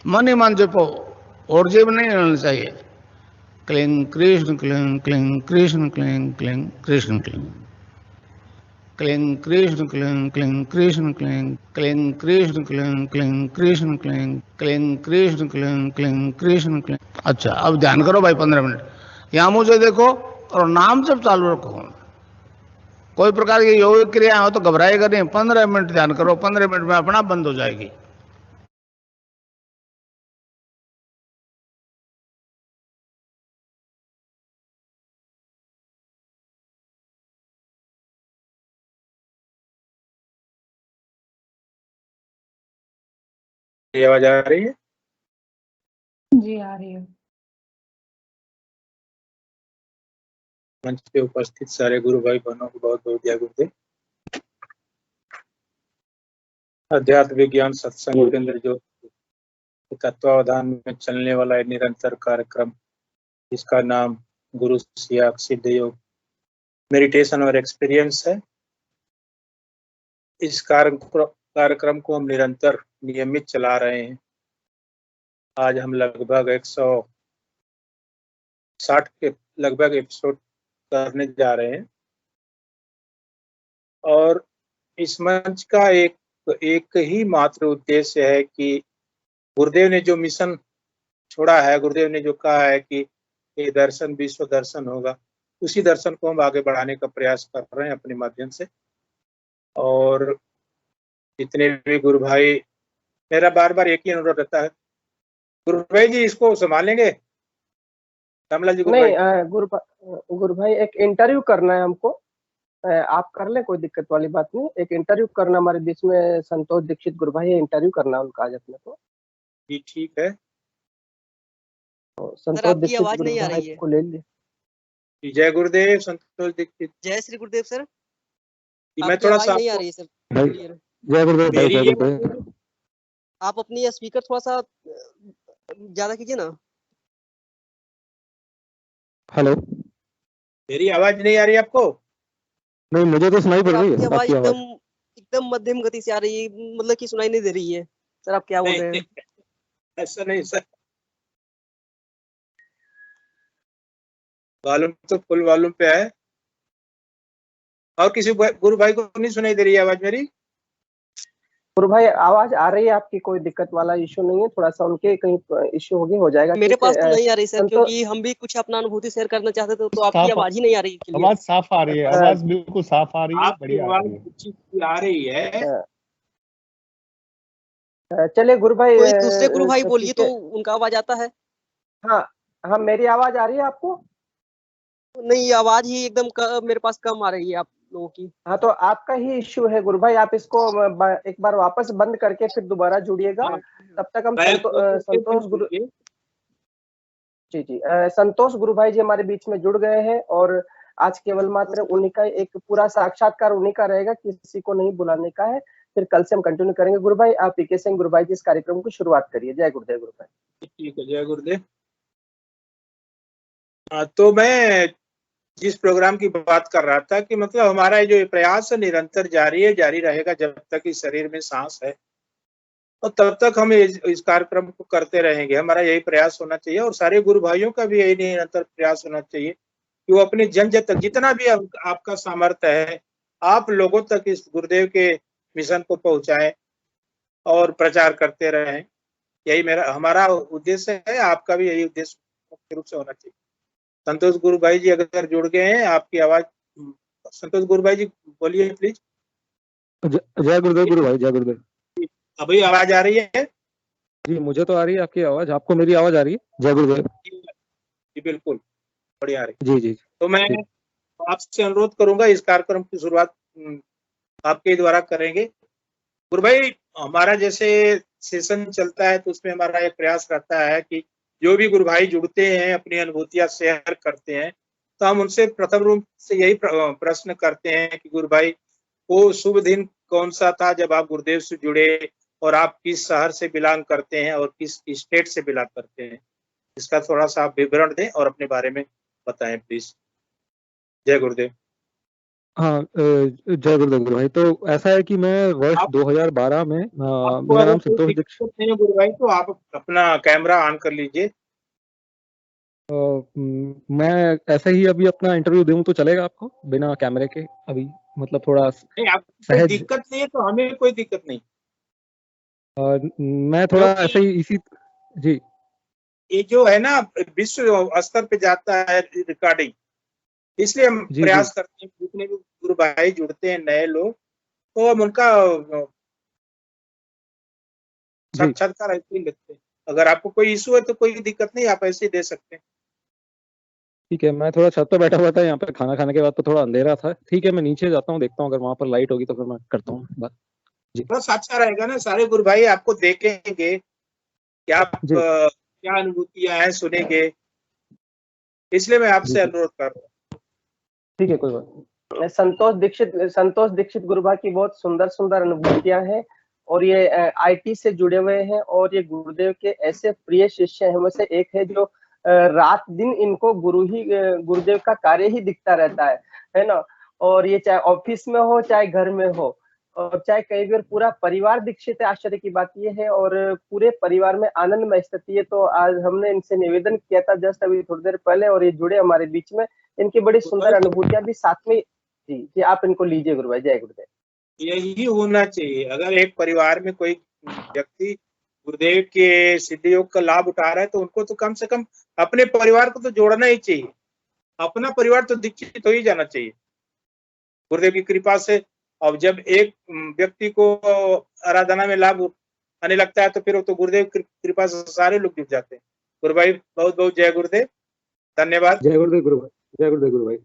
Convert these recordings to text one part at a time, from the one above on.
मन ही मन जपो, और जेब नहीं रहना चाहिए। Cling Krishna cling cling Krishna cling cling Krishna cling cling Krishna cling cling Krishna cling cling Krishna cling cling Krishna cling cling Krishna cling cling Krishna cling. अच्छा, अब ध्यान करो भाई 15 मिनट। यहां मुझे देखो और नाम जब चालू रखो। कोई प्रकार की योग क्रिया हो तो घबराएगा नहीं। 15 मिनट ध्यान करो, 15 मिनट में अपना बंद हो जाएगी। ये आवाज आ रही है? जी आ रही है। मंच पे उपस्थित सारे गुरु भाई बहनों को बहुत बहुत जय गुरुदेव। अध्यात्म विज्ञान सत्संग केंद्र जो तत्वावधान में चलने वाला है निरंतर कार्यक्रम, जिसका नाम गुरु सियाग सिद्ध योग मेडिटेशन और एक्सपीरियंस है। इस कार्यक्रम को हम निरंतर नियमित चला रहे हैं। आज हम लगभग 160 के लगभग एपिसोड करने जा रहे हैं और इस मंच का एक ही मात्र उद्देश्य है कि गुरुदेव ने जो मिशन छोड़ा है, गुरुदेव ने जो कहा है कि ये दर्शन विश्व दर्शन होगा, उसी दर्शन को हम आगे बढ़ाने का प्रयास कर रहे हैं अपने माध्यम से। और जितने भी गुरु भाई, मेरा बार बार एक ही अनुरोध रहता है, गुरु भाई जी इसको संभालेंगे? कमला जी, गुरु भाई। नहीं, गुरु भाई एक इंटरव्यू करना है हमको। आप कर ले, कोई दिक्कत वाली बात नहीं। एक इंटरव्यू करना हमारे बीच में संतोष दीक्षित गुरु भाई, इंटरव्यू करना है उनका आज अपने को। जी ठीक है। तो संतोष दीक्षित गुरु भाई को ले लीजिए। जय गुरुदेव संतोष दीक्षित। जय श्री गुरुदेव सर। मैं थोड़ा सा नहीं आ रही है सर। जय गुरुदेव भाई, जय गुरुदेव। आप अपनी स्पीकर थोड़ा सा ज्यादा कीजिए ना। हेलो, मेरी आवाज नहीं आ रही आपको? नहीं, मुझे तो सुनाई पड़ रही है आपकी आवाज एकदम मध्यम गति से आ रही है, मतलब कि सुनाई नहीं दे रही है। सर आप क्या बोल रहे हैं? ऐसा नहीं सर, वॉल्यूम तो फुल वॉल्यूम पे है। और किसी गुरु भाई को नहीं सुनाई दे रही है आवाज मेरी? गुरु भाई आवाज आ रही है आपकी, कोई दिक्कत वाला इशू नहीं है। थोड़ा सा उनके कहीं इशू हो जाएगा। मेरे पास तो नहीं आ रही सर, क्योंकि हम भी कुछ अपना अनुभूति शेयर करना चाहते थे, तो आपकी आवाज ही नहीं आ रही। आवाज साफ आ रही है, आवाज बिल्कुल साफ आ रही है, बढ़िया आ रही है। चलिए गुरु भाई, कोई दूसरे गुरु भाई बोलिए तो उनका आवाज आता है। हाँ हाँ, मेरी आवाज आ रही है आपको? नहीं, आवाज ही एकदम मेरे पास कम आ रही है आप लोगों की। हाँ, तो आपका ही इश्यू है गुरु भाई। आप इसको एक बार वापस बंद करके फिर दोबारा जुड़िएगा। तब तक हम संतोष गुरु जी संतोष गुरु भाई जी हमारे बीच में जुड़ गए हैं और आज केवल मात्र उन्हीं का एक पूरा साक्षात्कार उन्हीं का रहेगा, किसी को नहीं बुलाने का है। फिर कल से हम कंटिन्यू करेंगे। गुरु भाई आप पीके सिंह गुरु भाई जी इस कार्यक्रम की शुरुआत करिए। जय गुरुदेव गुरु भाई। ठीक है, जय गुरुदेव। तो मैं जिस प्रोग्राम की बात कर रहा था कि मतलब हमारा जो प्रयास निरंतर जारी है, जारी रहेगा जब तक इस शरीर में सांस है, और तब तक हम इस कार्यक्रम को करते रहेंगे। हमारा यही प्रयास होना चाहिए और सारे गुरु भाइयों का भी यही निरंतर प्रयास होना चाहिए कि वो अपने जन तक जितना भी आपका सामर्थ्य है, आप लोगों तक इस गुरुदेव के मिशन को पहुंचाएं और प्रचार करते रहें। यही हमारा उद्देश्य है, आपका भी यही उद्देश्य मुख्य रूप से होना चाहिए। संतोष गुरु भाई जी अगर जुड़ गए हैं, आपकी आवाज, संतोष गुरु भाई जी बोलिए प्लीज। जय गुरुदेव गुरु भाई, जय गुरुदेव। अभी आवाज आ रही है? जी मुझे तो आ रही है आपकी आवाज, आपको मेरी आवाज आ रही है? जय गुरुदेव जी बिल्कुल बढ़िया आ रही। जी जी। तो मैं आपसे अनुरोध करूंगा, इस कार्यक्रम की शुरुआत आपके द्वारा करेंगे। गुरु भाई, हमारा जैसे सेशन चलता है तो उसमें हमारा एक प्रयास रहता है कि जो भी गुरु भाई जुड़ते हैं, अपनी अनुभूतियां शेयर करते हैं, तो हम उनसे प्रथम रूप से यही प्रश्न करते हैं कि गुरु भाई वो शुभ दिन कौन सा था जब आप गुरुदेव से जुड़े, और आप किस शहर से बिलोंग करते हैं और किस स्टेट से बिलोंग करते हैं। इसका थोड़ा सा आप विवरण दें और अपने बारे में बताएं प्लीज। जय गुरुदेव। हाँ, जय गुरुदेव गुरु भाई। तो ऐसा है कि मैं वर्ष आप 2012 में आपको मेरा अगर नाम कोई संतोष दीक्षित। दिक्कत नहीं है गुरु भाई, तो आप अपना कैमरा ऑन कर लीजिए। मैं ऐसे ही अभी अपना इंटरव्यू दूं तो चलेगा आपको बिना कैमरे के अभी? मतलब थोड़ा नहीं, आपको कोई सहज। दिक्कत नहीं है तो हमें कोई दिक्कत नहीं, मैं थोड़ा ऐसे क्योंकि ही इसी। जी ये जो है ना विश्व स्तर पे जाता है रिकॉर्डिंग, इसलिए हम जी जी प्रयास करते हैं जितने भी गुरु भाई जुड़ते हैं नए लोग, तो हम उनका जी। साक्षात्कार ऐसे ही लेते हैं। अगर आपको कोई इशू है तो कोई दिक्कत नहीं, आप ऐसे ही दे सकते हैं। ठीक है, मैं थोड़ा छत पे बैठा हुआ था यहाँ पे, खाना खाने के बाद तो थोड़ा अंधेरा था। ठीक है, मैं नीचे जाता हूँ, देखता हूँ अगर वहां पर लाइट होगी तो फिर मैं करता हूँ बात। जी बस अच्छा रहेगा ना, सारे गुरु भाई आपको देखेंगे, क्या जी क्या अनुभूतियां हैं सुनेंगे, इसलिए मैं जी आपसे जी। अनुरोध कर रहा हूँ। ठीक है, कोई बात नहीं। संतोष दीक्षित गुरु भाई की बहुत सुंदर सुंदर अनुभूतियां हैं, और ये आईटी से जुड़े हुए हैं, और ये गुरुदेव के ऐसे प्रिय शिष्य हैं में से एक है जो रात दिन इनको गुरुदेव का कार्य ही दिखता रहता है ना। और ये चाहे ऑफिस में हो चाहे घर में हो, और चाहे कई बार पूरा परिवार दीक्षित है। आश्चर्य की बात ये है, और पूरे परिवार में आनंदमय स्थिति है। तो आज हमने इनसे निवेदन किया था जस्ट अभी थोड़ी देर पहले, और ये जुड़े हमारे बीच में। इनकी बड़ी गुरु सुंदर भाई, अनुभूतियां भी साथ में। जी जी, आप इनको लीजिए गुरु भाई। जय गुरुदेव। यही होना चाहिए। अगर एक परिवार में कोई व्यक्ति गुरुदेव के सिद्ध योग का लाभ उठा रहा है तो उनको तो कम से कम अपने परिवार को तो जोड़ना ही चाहिए। अपना परिवार तो दीक्षित हो ही जाना चाहिए गुरुदेव की कृपा से। अब जब एक व्यक्ति को आराधना में लाभ आने लगता है तो फिर वो तो गुरुदेव की कृपा से सारे लोग जुड़ जाते हैं। गुरु भाई बहुत बहुत जय गुरुदेव, धन्यवाद। जय गुरुदेव गुरु भाई। जय गुरुदेव गुरु भाई।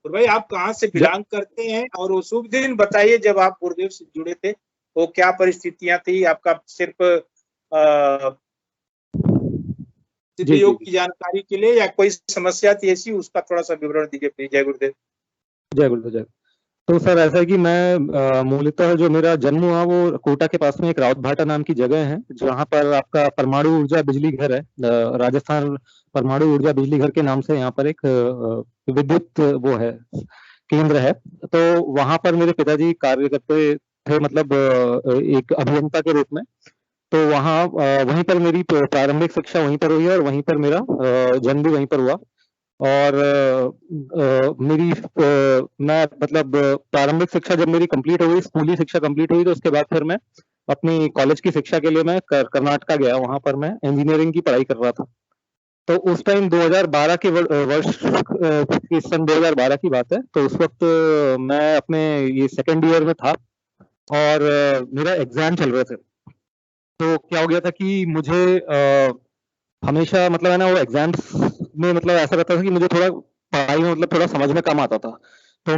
गुरु भाई आप कहाँ से बिलोंग करते हैं, और वो शुभ दिन बताइए जब आप गुरुदेव से जुड़े थे, वो क्या परिस्थितियां थी आपका? सिर्फ सिद्ध जी जी योग जी। की जानकारी के लिए, या कोई समस्या थी ऐसी, उसका थोड़ा सा विवरण दीजिए प्लीज। जय गुरुदेव। जय गुरुदेव जय। तो सर ऐसा है कि मैं मूलतः जो मेरा जन्म हुआ वो कोटा के पास में एक राउत भाटा नाम की जगह है, जहाँ पर आपका परमाणु ऊर्जा बिजली घर है। राजस्थान परमाणु ऊर्जा बिजली घर के नाम से यहाँ पर एक विद्युत वो है, केंद्र है। तो वहाँ पर मेरे पिताजी कार्य करते थे, मतलब एक अभियंता के रूप में। तो वहाँ वहीं पर मेरी प्रारंभिक शिक्षा वहीं पर हुई है, और वहीं पर मेरा जन्म भी वहीं पर हुआ। और मैं मतलब प्रारंभिक शिक्षा जब मेरी कंप्लीट हो गई, स्कूली शिक्षा कंप्लीट हुई, तो उसके बाद फिर मैं अपनी कॉलेज की शिक्षा के लिए मैं कर्नाटका गया। वहां पर मैं इंजीनियरिंग की पढ़ाई कर रहा था। तो उस टाइम 2012 के वर्ष की सन 2012 की बात है। तो उस वक्त मैं अपने ये सेकेंड ईयर में था, और मेरा एग्जाम चल रहे थे। तो क्या हो गया था कि मुझे हमेशा मतलब है ना, वो एग्जाम्स में मतलब ऐसा रहता था कि मुझे थोड़ा पढ़ाई में मतलब थोड़ा समझ में कम आता था। तो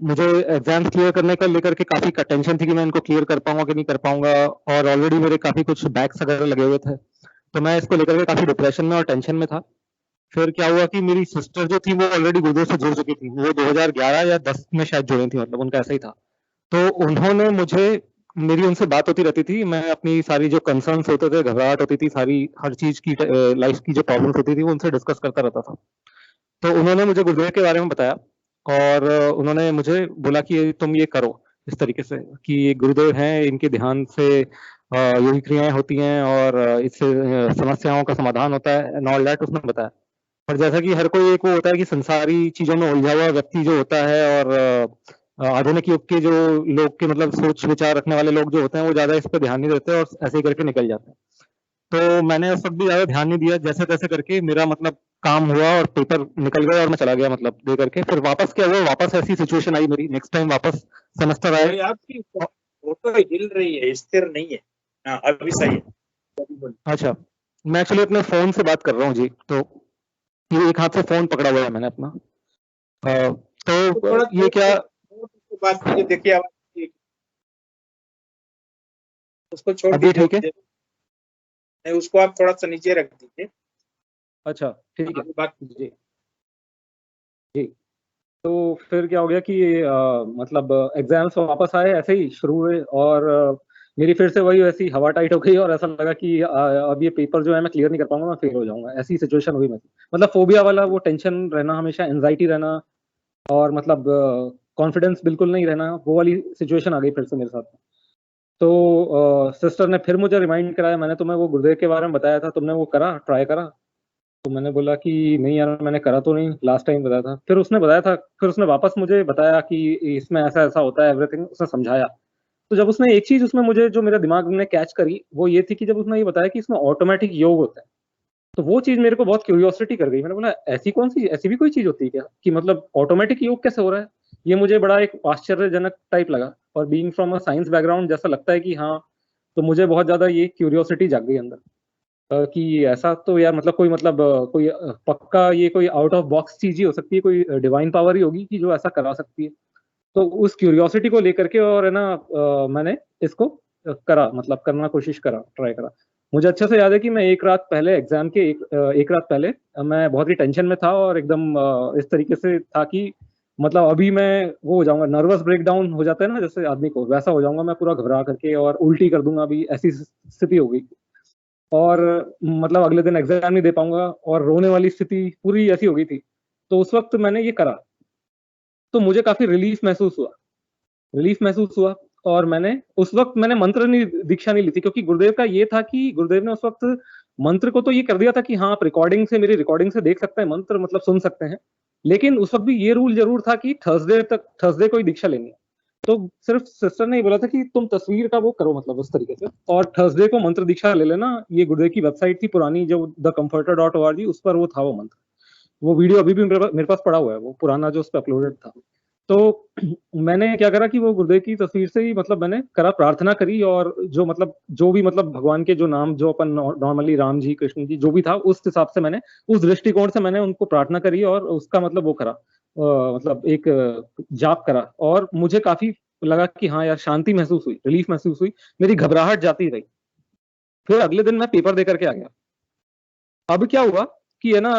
मुझे एग्जाम्स क्लियर करने का लेकर के काफी टेंशन थी कि मैं इनको क्लियर कर पाऊंगा कि नहीं कर पाऊंगा, और ऑलरेडी मेरे काफी कुछ बैक्स वगैरह लगे हुए थे। तो मैं इसको लेकर के काफी डिप्रेशन में और टेंशन में था। फिर क्या हुआ कि मेरी सिस्टर जो थी वो ऑलरेडी गुरुदेव से जुड़ चुकी थी। वो 2011 या 10 में शायद जुड़ी थी, मतलब उनका ऐसा ही था। तो उन्होंने मुझे, मेरी उनसे बात होती रहती थी, मैं अपनी सारी जो कंसर्न्स होते थे, घबराहट होती थी, सारी हर चीज की लाइफ की जो प्रॉब्लम्स होती थी वो उनसे डिस्कस करता रहता था। तो उन्होंने मुझे गुरुदेव के बारे में बताया, और उन्होंने मुझे बोला कि तुम ये करो इस तरीके से, कि ये गुरुदेव हैं, इनके ध्यान से योगी क्रियाएं होती हैं, और इससे समस्याओं का समाधान होता है एंड ऑल दैट, उसने बताया। पर जैसा कि हर कोई एक वो होता है कि संसारी चीजों में उलझा हुआ व्यक्ति जो होता है, और आधुनिक युग के जो लोग के मतलब सोच विचार रखने वाले लोग जो होते हैं, वो ज्यादा इस पर ध्यान नहीं देते और ऐसे ही करके निकल जाते हैं। तो मैंने उस वक्त भी ज्यादा ध्यान नहीं दिया, जैसे तैसे करके मेरा मतलब काम हुआ और पेपर निकल गया और मैं चला गया, मतलब दे करके। फिर वापस क्या हुआ, वापस ऐसी सिचुएशन आई मेरी, नेक्स्ट टाइम वापस सेमेस्टर आए। भाई आपकी फोटो हिल रही है, स्थिर नहीं है। हाँ अभी सही है, अभी बोलिए। अच्छा, मैं एक्चुअली अपने फोन से बात कर रहा हूँ जी। तो ये एक हाथ से फोन पकड़ा हुआ है मैंने अपना। तो तो थोड़ा ये क्या, बात कीजिए, देखिए आवाज ठीक है। उसको छोड़ अभी दीजिए, ठीक है? नहीं उसको आप थोड़ा सा नीचे रख दीजिए। अच्छा ठीक है अभी बात जी जी। तो फिर क्या हो गया कि मतलब एग्जाम्स वापस आए, ऐसे ही शुरू हुए, और मेरी फिर से वही वैसी हवा टाइट हो गई और ऐसा लगा कि अब ये पेपर जो है मैं क्लियर नहीं कर पाऊंगा, मैं फेल हो जाऊंगा, ऐसी सिचुएशन हुई मेरी। मतलब फोबिया वाला वो टेंशन रहना, हमेशा एंजाइटी रहना, और मतलब कॉन्फिडेंस बिल्कुल नहीं रहना, वो वाली सिचुएशन आ गई फिर से मेरे साथ। तो सिस्टर ने फिर मुझे रिमाइंड कराया, मैंने तुम्हें वो गुरुदेव के बारे में बताया था, तुमने वो करा, ट्राई करा? तो मैंने बोला कि नहीं यार, मैंने करा तो नहीं, लास्ट टाइम बताया था। फिर उसने बताया था, फिर उसने वापस मुझे बताया कि इसमें ऐसा ऐसा होता है, एवरीथिंग उसने समझाया। तो जब उसने एक चीज उसमें मुझे, जो मेरे दिमाग में कैच करी, वो ये थी कि जब उसने ये बताया कि इसमें ऑटोमेटिक योग होता है, तो वो चीज मेरे को बहुत क्यूरियोसिटी कर गई। मैंने बोला ऐसी कौन सी, ऐसी भी कोई चीज होती है क्या, कि मतलब ऑटोमेटिक योग कैसे हो रहा है? ये मुझे बड़ा एक आश्चर्यजनक टाइप लगा, और being from a science background जैसा लगता है कि हाँ, तो मुझे बहुत ज्यादा ये क्यूरियोसिटी जाग गई अंदर, कि ऐसा तो यार मतलब कोई मतलब कोई पक्का ये कोई आउट ऑफ बॉक्स चीज ही हो सकती है, कोई डिवाइन पावर ही होगी कि जो ऐसा करा सकती है। तो उस क्यूरियोसिटी को लेकर के, और है ना, मैंने इसको करा, मतलब करना कोशिश करा, ट्राई करा। मुझे अच्छे से याद है कि मैं एक रात पहले एग्जाम के एक रात पहले मैं बहुत ही टेंशन में था, और एकदम इस तरीके से था कि मतलब अभी मैं वो हो जाऊंगा, नर्वस ब्रेकडाउन हो जाता है ना जैसे आदमी को, वैसा हो जाऊंगा मैं पूरा घबरा करके, और उल्टी कर दूंगा, अभी ऐसी स्थिति हो गई। और मतलब अगले दिन एग्जाम नहीं दे पाऊंगा, और रोने वाली स्थिति पूरी ऐसी हो गई थी। तो उस वक्त मैंने ये करा, तो मुझे काफी रिलीफ महसूस हुआ। और मैंने उस वक्त मैंने मंत्र नहीं, दीक्षा नहीं ली थी, क्योंकि गुरुदेव का ये था कि गुरुदेव ने उस वक्त मंत्र को तो ये कर दिया था कि हाँ, आप रिकॉर्डिंग से, मेरी रिकॉर्डिंग से देख सकते हैं मंत्र, मतलब सुन सकते हैं। लेकिन उस वक्त भी ये रूल जरूर था कि थर्सडे को ही दीक्षा लेनी है। तो सिर्फ सिस्टर ने ये बोला था कि तुम तस्वीर का वो करो, मतलब उस तरीके से, और थर्सडे को मंत्र दीक्षा ले लेना। ये गुरुदेव की वेबसाइट थी पुरानी, जो thecomforter.org, उस पर वो था वो मंत्र। वो वीडियो अभी भी मेरे पास पड़ा हुआ है, वो पुराना जो उस पर अपलोडेड था। तो मैंने क्या करा कि वो गुरुदेव की तस्वीर से ही मतलब मैंने करा, प्रार्थना करी, और जो मतलब जो भी मतलब भगवान के जो नाम जो अपन नॉर्मली राम जी, कृष्ण जी, जो भी था, उस हिसाब से मैंने, उस दृष्टिकोण से मैंने उनको प्रार्थना करी, और उसका मतलब वो करा, मतलब एक जाप करा। और मुझे काफी लगा कि हाँ यार, शांति महसूस हुई, रिलीफ महसूस हुई, मेरी घबराहट जाती रही। फिर अगले दिन मैं पेपर दे करके आ गया। अब क्या हुआ कि है ना,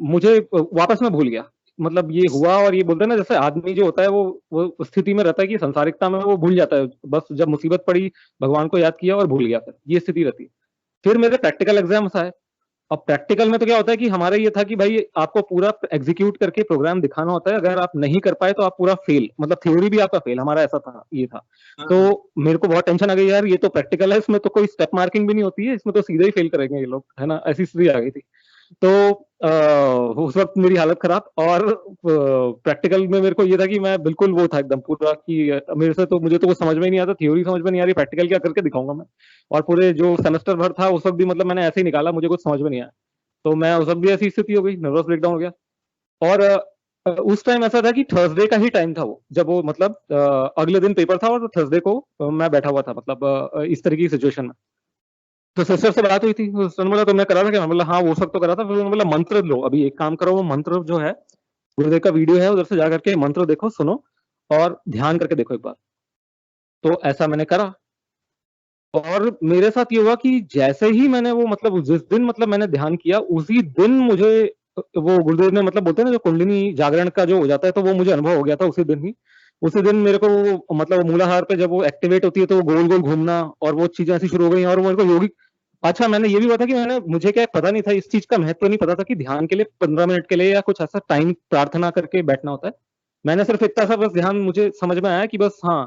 मुझे वापस मैं भूल गया, मतलब ये हुआ। और ये बोलते हैं ना, जैसे आदमी जो होता है वो स्थिति में रहता है कि संसारिकता में वो भूल जाता है, बस जब मुसीबत पड़ी भगवान को याद किया और भूल गया, फिर ये स्थिति रहती है। फिर मेरे प्रैक्टिकल एग्जाम्स आए। अब प्रैक्टिकल में तो क्या होता है कि हमारा ये था कि भाई आपको पूरा एग्जीक्यूट करके प्रोग्राम दिखाना होता है, अगर आप नहीं कर पाए तो आप पूरा फेल, मतलब थ्योरी भी आपका फेल, हमारा ऐसा था, ये था। तो मेरे को बहुत टेंशन आ गई यार, ये तो प्रैक्टिकल है, इसमें तो कोई स्टेप मार्किंग भी नहीं होती है, इसमें तो सीधे ही फेल करेंगे ये लोग, है ना, ऐसी स्थिति आ गई थी। तो उस वक्त मेरी हालत खराब। और प्रैक्टिकल में मेरे को ये था कि मैं बिल्कुल वो था एकदम पूरा कि मेरे से तो, मुझे तो वो समझ में नहीं आता, थ्योरी समझ में नहीं आ रही, प्रैक्टिकल क्या करके दिखाऊंगा मैं। और पूरे जो सेमेस्टर भर था उस वक्त भी मतलब मैंने ऐसे ही निकाला, मुझे कुछ समझ में नहीं आया। तो मैं उस वक्त भी ऐसी स्थिति हो गई, नर्वस ब्रेकडाउन हो गया। और उस टाइम ऐसा था कि थर्सडे का ही टाइम था वो, जब वो मतलब अगले दिन पेपर था, और थर्सडे को मैं बैठा हुआ था, मतलब इस तरह की सिचुएशन में। तो सिस्टर से बात हुई थी, उन्होंने बोला तुमने करा था क्या? मैं बोला हाँ, वो सब तो करा था। फिर उन्होंने बोला मंत्र लो, अभी एक काम करो, वो मंत्र जो है गुरुदेव का वीडियो है, उधर से जाकर के मंत्र देखो, सुनो, और ध्यान करके देखो एक बार। तो ऐसा मैंने करा, और मेरे साथ ये हुआ कि जैसे ही मैंने वो मतलब जिस दिन मतलब मैंने ध्यान किया, उसी दिन मुझे वो गुरुदेव ने मतलब बोलते हैं ना, जो कुंडलिनी जागरण का जो हो जाता है, तो वो मुझे अनुभव हो गया था उसी दिन ही। उसी दिन मेरे को वो मतलब मूलाधार पे जब वो एक्टिवेट होती है, तो वो गोल गोल घूमना और वो चीजें ऐसी शुरू हो गई, और मेरे को योगिक। अच्छा, मैंने ये भी हुआ था कि मुझे क्या पता नहीं था, इस चीज का महत्व नहीं पता था कि ध्यान के लिए 15 मिनट के लिए या कुछ ऐसा टाइम प्रार्थना करके बैठना होता है। मैंने सिर्फ इतना सा बस ध्यान मुझे समझ में आया कि बस हाँ,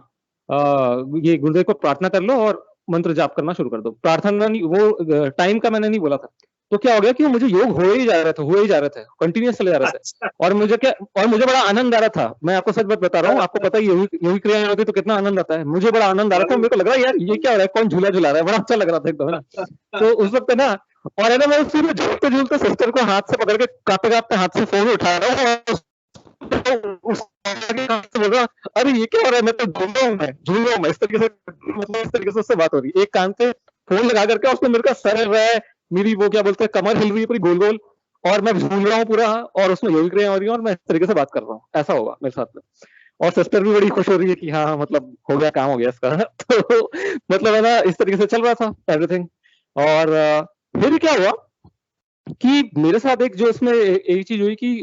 ये गुरुदेव को प्रार्थना कर लो और मंत्र जाप करना शुरू कर दो। प्रार्थना नहीं, वो टाइम का मैंने नहीं बोला था। तो क्या हो गया कि मुझे योग हो ही जा रहे थे, कंटिन्यूस चले जा रहे थे। और मुझे बड़ा आनंद आ रहा था। मैं आपको सच बात बता रहा हूँ, आपको पता है योगिक क्रियाएं होती तो कितना आनंद आता है। मुझे बड़ा आनंद आ रहा था, मेरे को लग रहा है यार ये क्या हो रहा है, कौन झूला झुला रहा है, बड़ा अच्छा लग रहा था एकदम, है ना। तो उस वक्त ना, और है ना, मैं उसी में झूलते झूलते सिस्टर को हाथ से पकड़ के कांपते कांपते हाथ से फोन उठा रहा हूँ, बोल रहा अरे ये क्या हो रहा है, मैं तो झूल रहा हूँ मैं, इस तरीके से, मतलब इस तरीके से उससे बात हो रही है। एक कान पे फोन लगा करके, उसने मेरे का सर हिल रहा है, मेरी वो क्या बोलते हैं, कमर हिल रही है पूरी गोल गोल, और मैं झूल रहा हूँ पूरा, और उसमें योगिक क्रियाएं हो रही है, और मैं इस तरीके से बात कर रहा हूँ। ऐसा होगा मेरे साथ में। और सिस्टर भी बड़ी खुश हो रही है कि हाँ मतलब हो गया, काम हो गया इसका। तो मतलब है ना, इस तरीके से चल रहा था एवरीथिंग। और फिर क्या हुआ कि मेरे साथ एक जो इसमें एक चीज हुई कि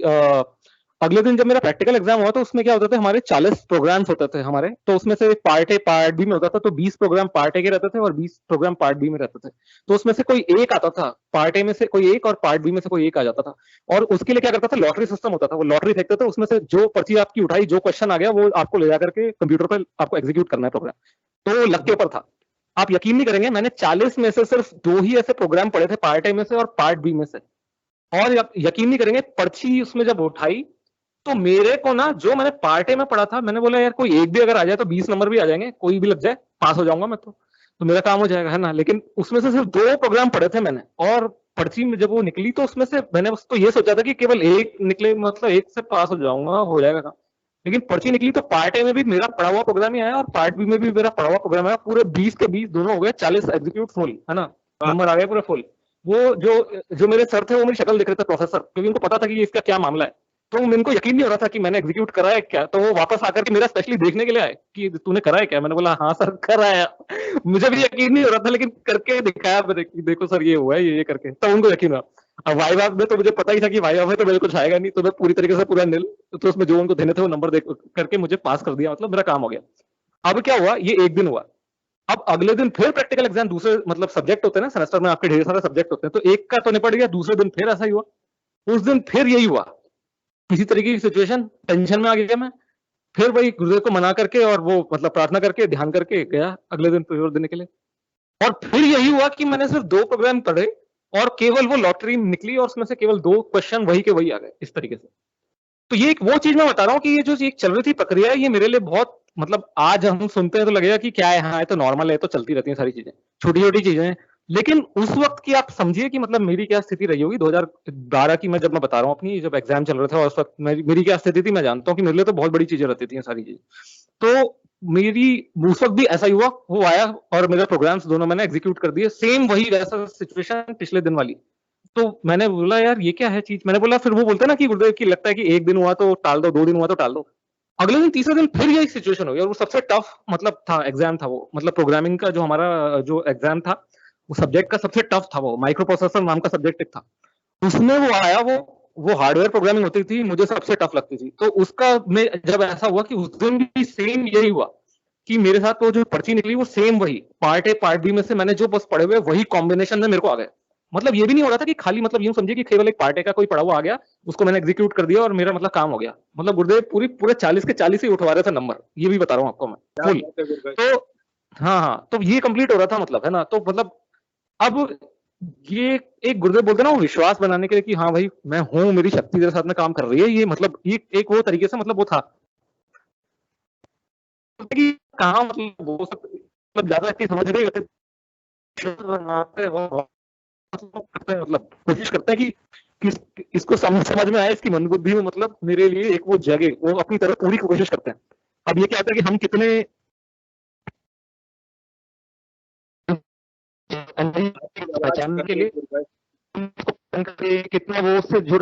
अगले दिन जब मेरा प्रैक्टिकल एग्जाम हुआ तो उसमें क्या होता था, हमारे 40 प्रोग्राम्स होते थे हमारे, तो उसमें से पार्ट ए पार्ट बी में होता था, तो 20 प्रोग्राम पार्ट ए के रहते थे और 20 प्रोग्राम पार्ट बी में रहते थे। तो उसमें से कोई एक आता था, पार्ट ए में से कोई एक और पार्ट बी में से कोई एक आ जाता था, और उसके लिए क्या करता था, लॉटरी सिस्टम होता था। वो लॉटरी फेंकते थे, उसमें से जो पर्ची आपकी उठाई, जो क्वेश्चन आ गया वो आपको ले जाकर के कंप्यूटर पर आपको एग्जीक्यूट करना है प्रोग्राम। तो वो लक के ऊपर था। आप यकीन नहीं करेंगे, मैंने 40 में से सिर्फ 2 ही ऐसे प्रोग्राम पढ़े थे, पार्ट ए में से और पार्ट बी में से। और यकीन नहीं करेंगे, पर्ची उसमें जब उठाई तो मेरे को ना, जो मैंने पार्ट ए में पढ़ा था, मैंने बोला यार कोई एक भी अगर आ जाए तो 20 नंबर भी आ जाएंगे, कोई भी लग जाए पास हो जाऊंगा मैं, तो मेरा काम हो जाएगा, है ना। लेकिन उसमें से सिर्फ 2 प्रोग्राम पढ़े थे मैंने, और पर्ची में जब वो निकली तो उसमें से मैंने उसको ये सोचा था कि केवल एक निकले, मतलब एक से पास हो जाऊंगा, हो जाएगा काम। लेकिन पर्ची निकली तो पार्ट ए में भी मेरा पढ़ा हुआ प्रोग्राम ही आया और पार्ट बी में भी मेरा पढ़ा हुआ प्रोग्राम आया। पूरे 20 के 20 दोनों हो गए, 40 एग्जीक्यूट फुल, है ना, नंबर आ गए पूरे फुल। वो जो मेरे सर थे वो मेरी शक्ल देख रहे थे, प्रोफेसर, क्योंकि उनको पता था कि इसका क्या मामला है। तो उनको यकीन नहीं हो रहा था कि मैंने एग्जीक्यूट करा है क्या। तो वो वापस आकर के मेरा स्पेशली देखने के लिए आए कि तूने करा है क्या। मैंने बोला हाँ सर कराया। मुझे भी यकीन नहीं हो रहा था, लेकिन करके दिखाया मैंने कि देखो सर ये हुआ है, ये करके, तो उनको यकीन हुआ। अब वाइवा में तो मुझे पता ही था कि वाइवा में तो मेरे कुछ आएगा नहीं, तो मैं पूरी तरीके से पूरा निल, तो उसमें जो उनको देने थे वो नंबर दे करके मुझे पास कर दिया, मतलब मेरा काम हो गया। अब क्या हुआ, ये एक दिन हुआ। अब अगले दिन फिर प्रैक्टिकल एग्जाम, दूसरे मतलब सब्जेक्ट होते हैं ना सेमेस्टर में, आपके ढेर सारे सब्जेक्ट होते हैं, तो एक का तो निपट गया, दूसरे दिन फिर ऐसा ही हुआ। उस दिन फिर यही हुआ, इसी तरीके की सिचुएशन, टेंशन में आ गया मैं। फिर वही गुरुदेव को मना करके और वो मतलब प्रार्थना करके ध्यान करके गया अगले दिन पेपर देने के लिए। और फिर यही हुआ कि मैंने सिर्फ 2 प्रोग्राम पढ़े और केवल वो लॉटरी निकली और उसमें से केवल 2 क्वेश्चन वही के वही आ गए, इस तरीके से। तो ये एक वो चीज मैं बता रहा हूँ कि ये जो एक चल रही थी प्रक्रिया है, ये मेरे लिए बहुत, मतलब आज हम सुनते हैं तो लगेगा कि क्या है, हाँ ये तो नॉर्मल है, तो चलती रहती है सारी चीजें, छोटी छोटी चीजें हैं। लेकिन उस वक्त की आप समझिए कि मतलब मेरी क्या स्थिति रही होगी 2012 की, मैं जब मैं बता रहा हूँ अपनी, जब एग्जाम चल रहा था उस वक्त मेरी क्या स्थिति थी, मैं जानता हूँ कि मेरे लिए तो बहुत बड़ी चीजें रहती थी सारी चीजें। तो मेरी उस वक्त भी ऐसा ही हुआ, वो आया और मेरे प्रोग्राम्स दोनों मैंने एग्जीक्यूट कर दिए, सेम वही वैसा सिचुएशन पिछले दिन वाली। तो मैंने बोला यार ये क्या है चीज, मैंने बोला, फिर वो बोलते ना कि गुरुदेव की लगता है कि एक दिन हुआ तो टाल दो, 2 दिन हुआ तो टाल दो। अगले दिन तीसरे दिन फिर यही सिचुएशन हो गई, और वो सबसे टफ मतलब था एग्जाम था वो, मतलब प्रोग्रामिंग का जो हमारा जो एग्जाम था, वो सब्जेक्ट का सबसे टफ था, वो माइक्रो प्रोसेसर नाम का सब्जेक्ट था। उसमें वो आया, वो हार्डवेयर प्रोग्रामिंग होती थी, मुझे सबसे टफ लगती थी। तो उसका में जब ऐसा हुआ कि उस दिन भी सेम यही हुआ कि मेरे साथ वो जो पर्ची निकली वो सेम वही पार्ट ए पार्ट बी में से मैंने जो बस पढ़े हुए वही कॉम्बिनेशन में मेरे को आ गए। मतलब ये भी नहीं हो रहा था कि खाली, मतलब यूं समझिए कि केवल एक पार्ट ए का कोई पढ़ा हुआ आ गया, उसको मैंने एग्जीक्यूट कर दिया और मेरा मतलब काम हो गया। मतलब गुरुदेव पूरे 40 के 40 ही उठवा रहे थे नंबर, ये भी बता रहा हूँ आपको मैं फुल। तो हाँ, तो ये कंप्लीट हो रहा था, मतलब है ना। तो मतलब अब ये एक गुरुदेव बोलते ना, वो विश्वास बनाने के लिए कि हाँ भाई मैं हूँ, मेरी शक्ति मेरे साथ में काम कर रही है, ये मतलब ये एक वो तरीके से मतलब वो था कि कहाँ मतलब वो सब मतलब ज्यादा इतनी समझ नहीं होते, मतलब कोशिश करते हैं कि इसको समझ में आए, इसकी मन बुद्धि में, मतलब मेरे लिए एक वो जगह, वो अपनी तरफ पूरी कोशिश करते हैं। अब ये क्या होता है कि हम कितने पहचानने के लिए कितना वो उससे जुड़,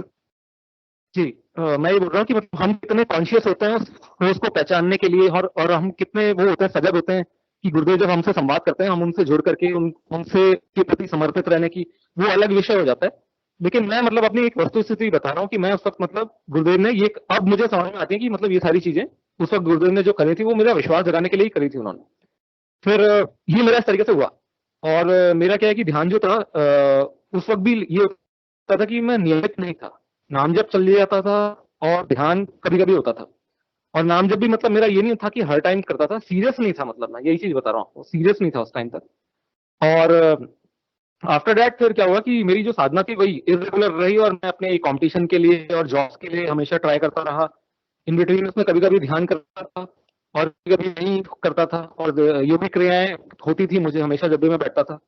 जी मैं ये बोल रहा हूँ कि मतलब हम कितने कॉन्शियस होते हैं उस फोर्स को पहचानने के लिए, और हम कितने वो होते हैं, सजग होते हैं कि गुरुदेव जब हमसे संवाद करते हैं, हम उनसे जुड़ करके उनसे के प्रति समर्पित रहने की, वो अलग विषय हो जाता है। लेकिन मैं मतलब अपनी एक वस्तु स्थिति बता रहा हूँ कि मैं उस वक्त मतलब गुरुदेव ने ये, अब मुझे समझ में आती है कि मतलब ये सारी चीजें उस वक्त गुरुदेव ने जो करी थी वो मेरा विश्वास जगाने के लिए ही करी थी उन्होंने। फिर ये मेरा इस तरीके से हुआ। और मेरा क्या है कि ध्यान जो था उस वक्त भी ये होता था कि मैं नियमित नहीं था, नाम जब चल जाता था और ध्यान कभी कभी होता था। और नाम जब भी मतलब मेरा ये नहीं था कि हर टाइम करता था, सीरियस नहीं था, मतलब मैं यही चीज बता रहा हूँ, सीरियस नहीं था उस टाइम तक। और आफ्टर दैट फिर क्या हुआ कि मेरी जो साधना थी वही इरेगुलर रही, और मैं अपने कंपटीशन के लिए और जॉब्स के लिए हमेशा ट्राई करता रहा। इन बिटवीन उसमें कभी कभी ध्यान करता था और कभी नहीं करता था, और योगिक क्रियाएं होती थी मुझे हमेशा जब भी मैं बैठता था।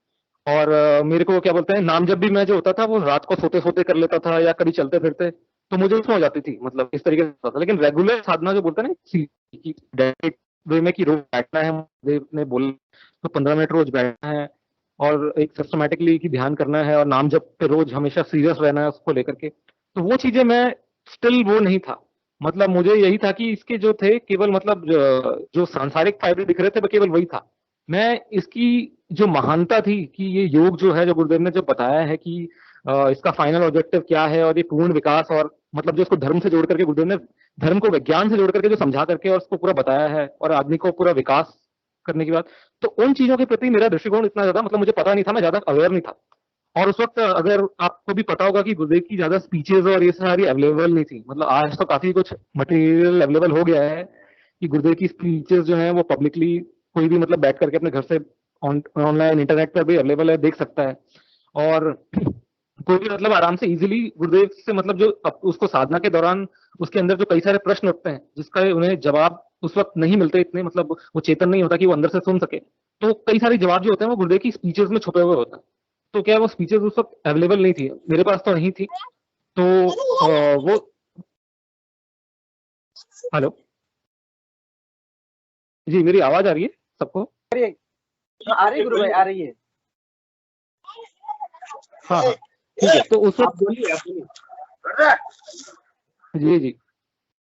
और मेरे को क्या बोलते हैं, नाम जब भी मैं जो होता था वो रात को सोते सोते कर लेता था या कभी चलते फिरते, तो मुझे उसमें हो जाती थी, मतलब इस तरीके से होता था। लेकिन रेगुलर साधना जो बोलते हैं ना वे में कि रोज बैठना है, देव ने बोला तो 15 मिनट रोज बैठना है और एक सिस्टमैटिकली की ध्यान करना है और नाम जब पे रोज हमेशा सीरियस रहना है उसको लेकर के, तो वो चीजें मैं स्टिल वो नहीं था। मतलब मुझे यही था कि इसके जो थे केवल मतलब जो सांसारिक फायदे दिख रहे थे वो केवल वही था। मैं इसकी जो महानता थी कि ये योग जो है, जो गुरुदेव ने जो बताया है कि इसका फाइनल ऑब्जेक्टिव क्या है और ये पूर्ण विकास और मतलब जो इसको धर्म से जोड़ करके गुरुदेव ने धर्म को विज्ञान से जोड़ करके जो समझा करके और उसको पूरा बताया है और आदमी को पूरा विकास करने की बात, तो उन चीजों के प्रति मेरा दृष्टिकोण इतना ज्यादा मतलब मुझे पता नहीं था, मैं ज्यादा अवेयर नहीं था। और उस वक्त अगर आपको भी पता होगा कि गुरुदेव की ज्यादा स्पीचेस और ये सारी अवेलेबल नहीं थी, मतलब आज तो काफी कुछ मटेरियल अवेलेबल हो गया है कि गुरुदेव की स्पीचेस जो है वो पब्लिकली कोई भी मतलब बैठ करके अपने घर से ऑनलाइन इंटरनेट पर भी अवेलेबल है, देख सकता है। और कोई भी मतलब आराम से इजीली गुरुदेव से मतलब जो उसको साधना के दौरान उसके अंदर जो कई सारे प्रश्न उठते हैं जिसका उन्हें जवाब उस वक्त नहीं मिलते, इतने मतलब वो चेतन नहीं होता कि वो अंदर से सुन सके, तो कई सारे जवाब जो होते हैं वो गुरुदेव की स्पीचेस में छुपे हुए होते हैं। तो क्या वो स्पीचेस उस वक्त अवेलेबल नहीं थी, मेरे पास तो नहीं थी, तो वो हेलो जी, मेरी आवाज आ रही है सबको? आ रही है गुरु भाई, आ रही है। हाँ हाँ ठीक है। तो उस वक्त जी जी,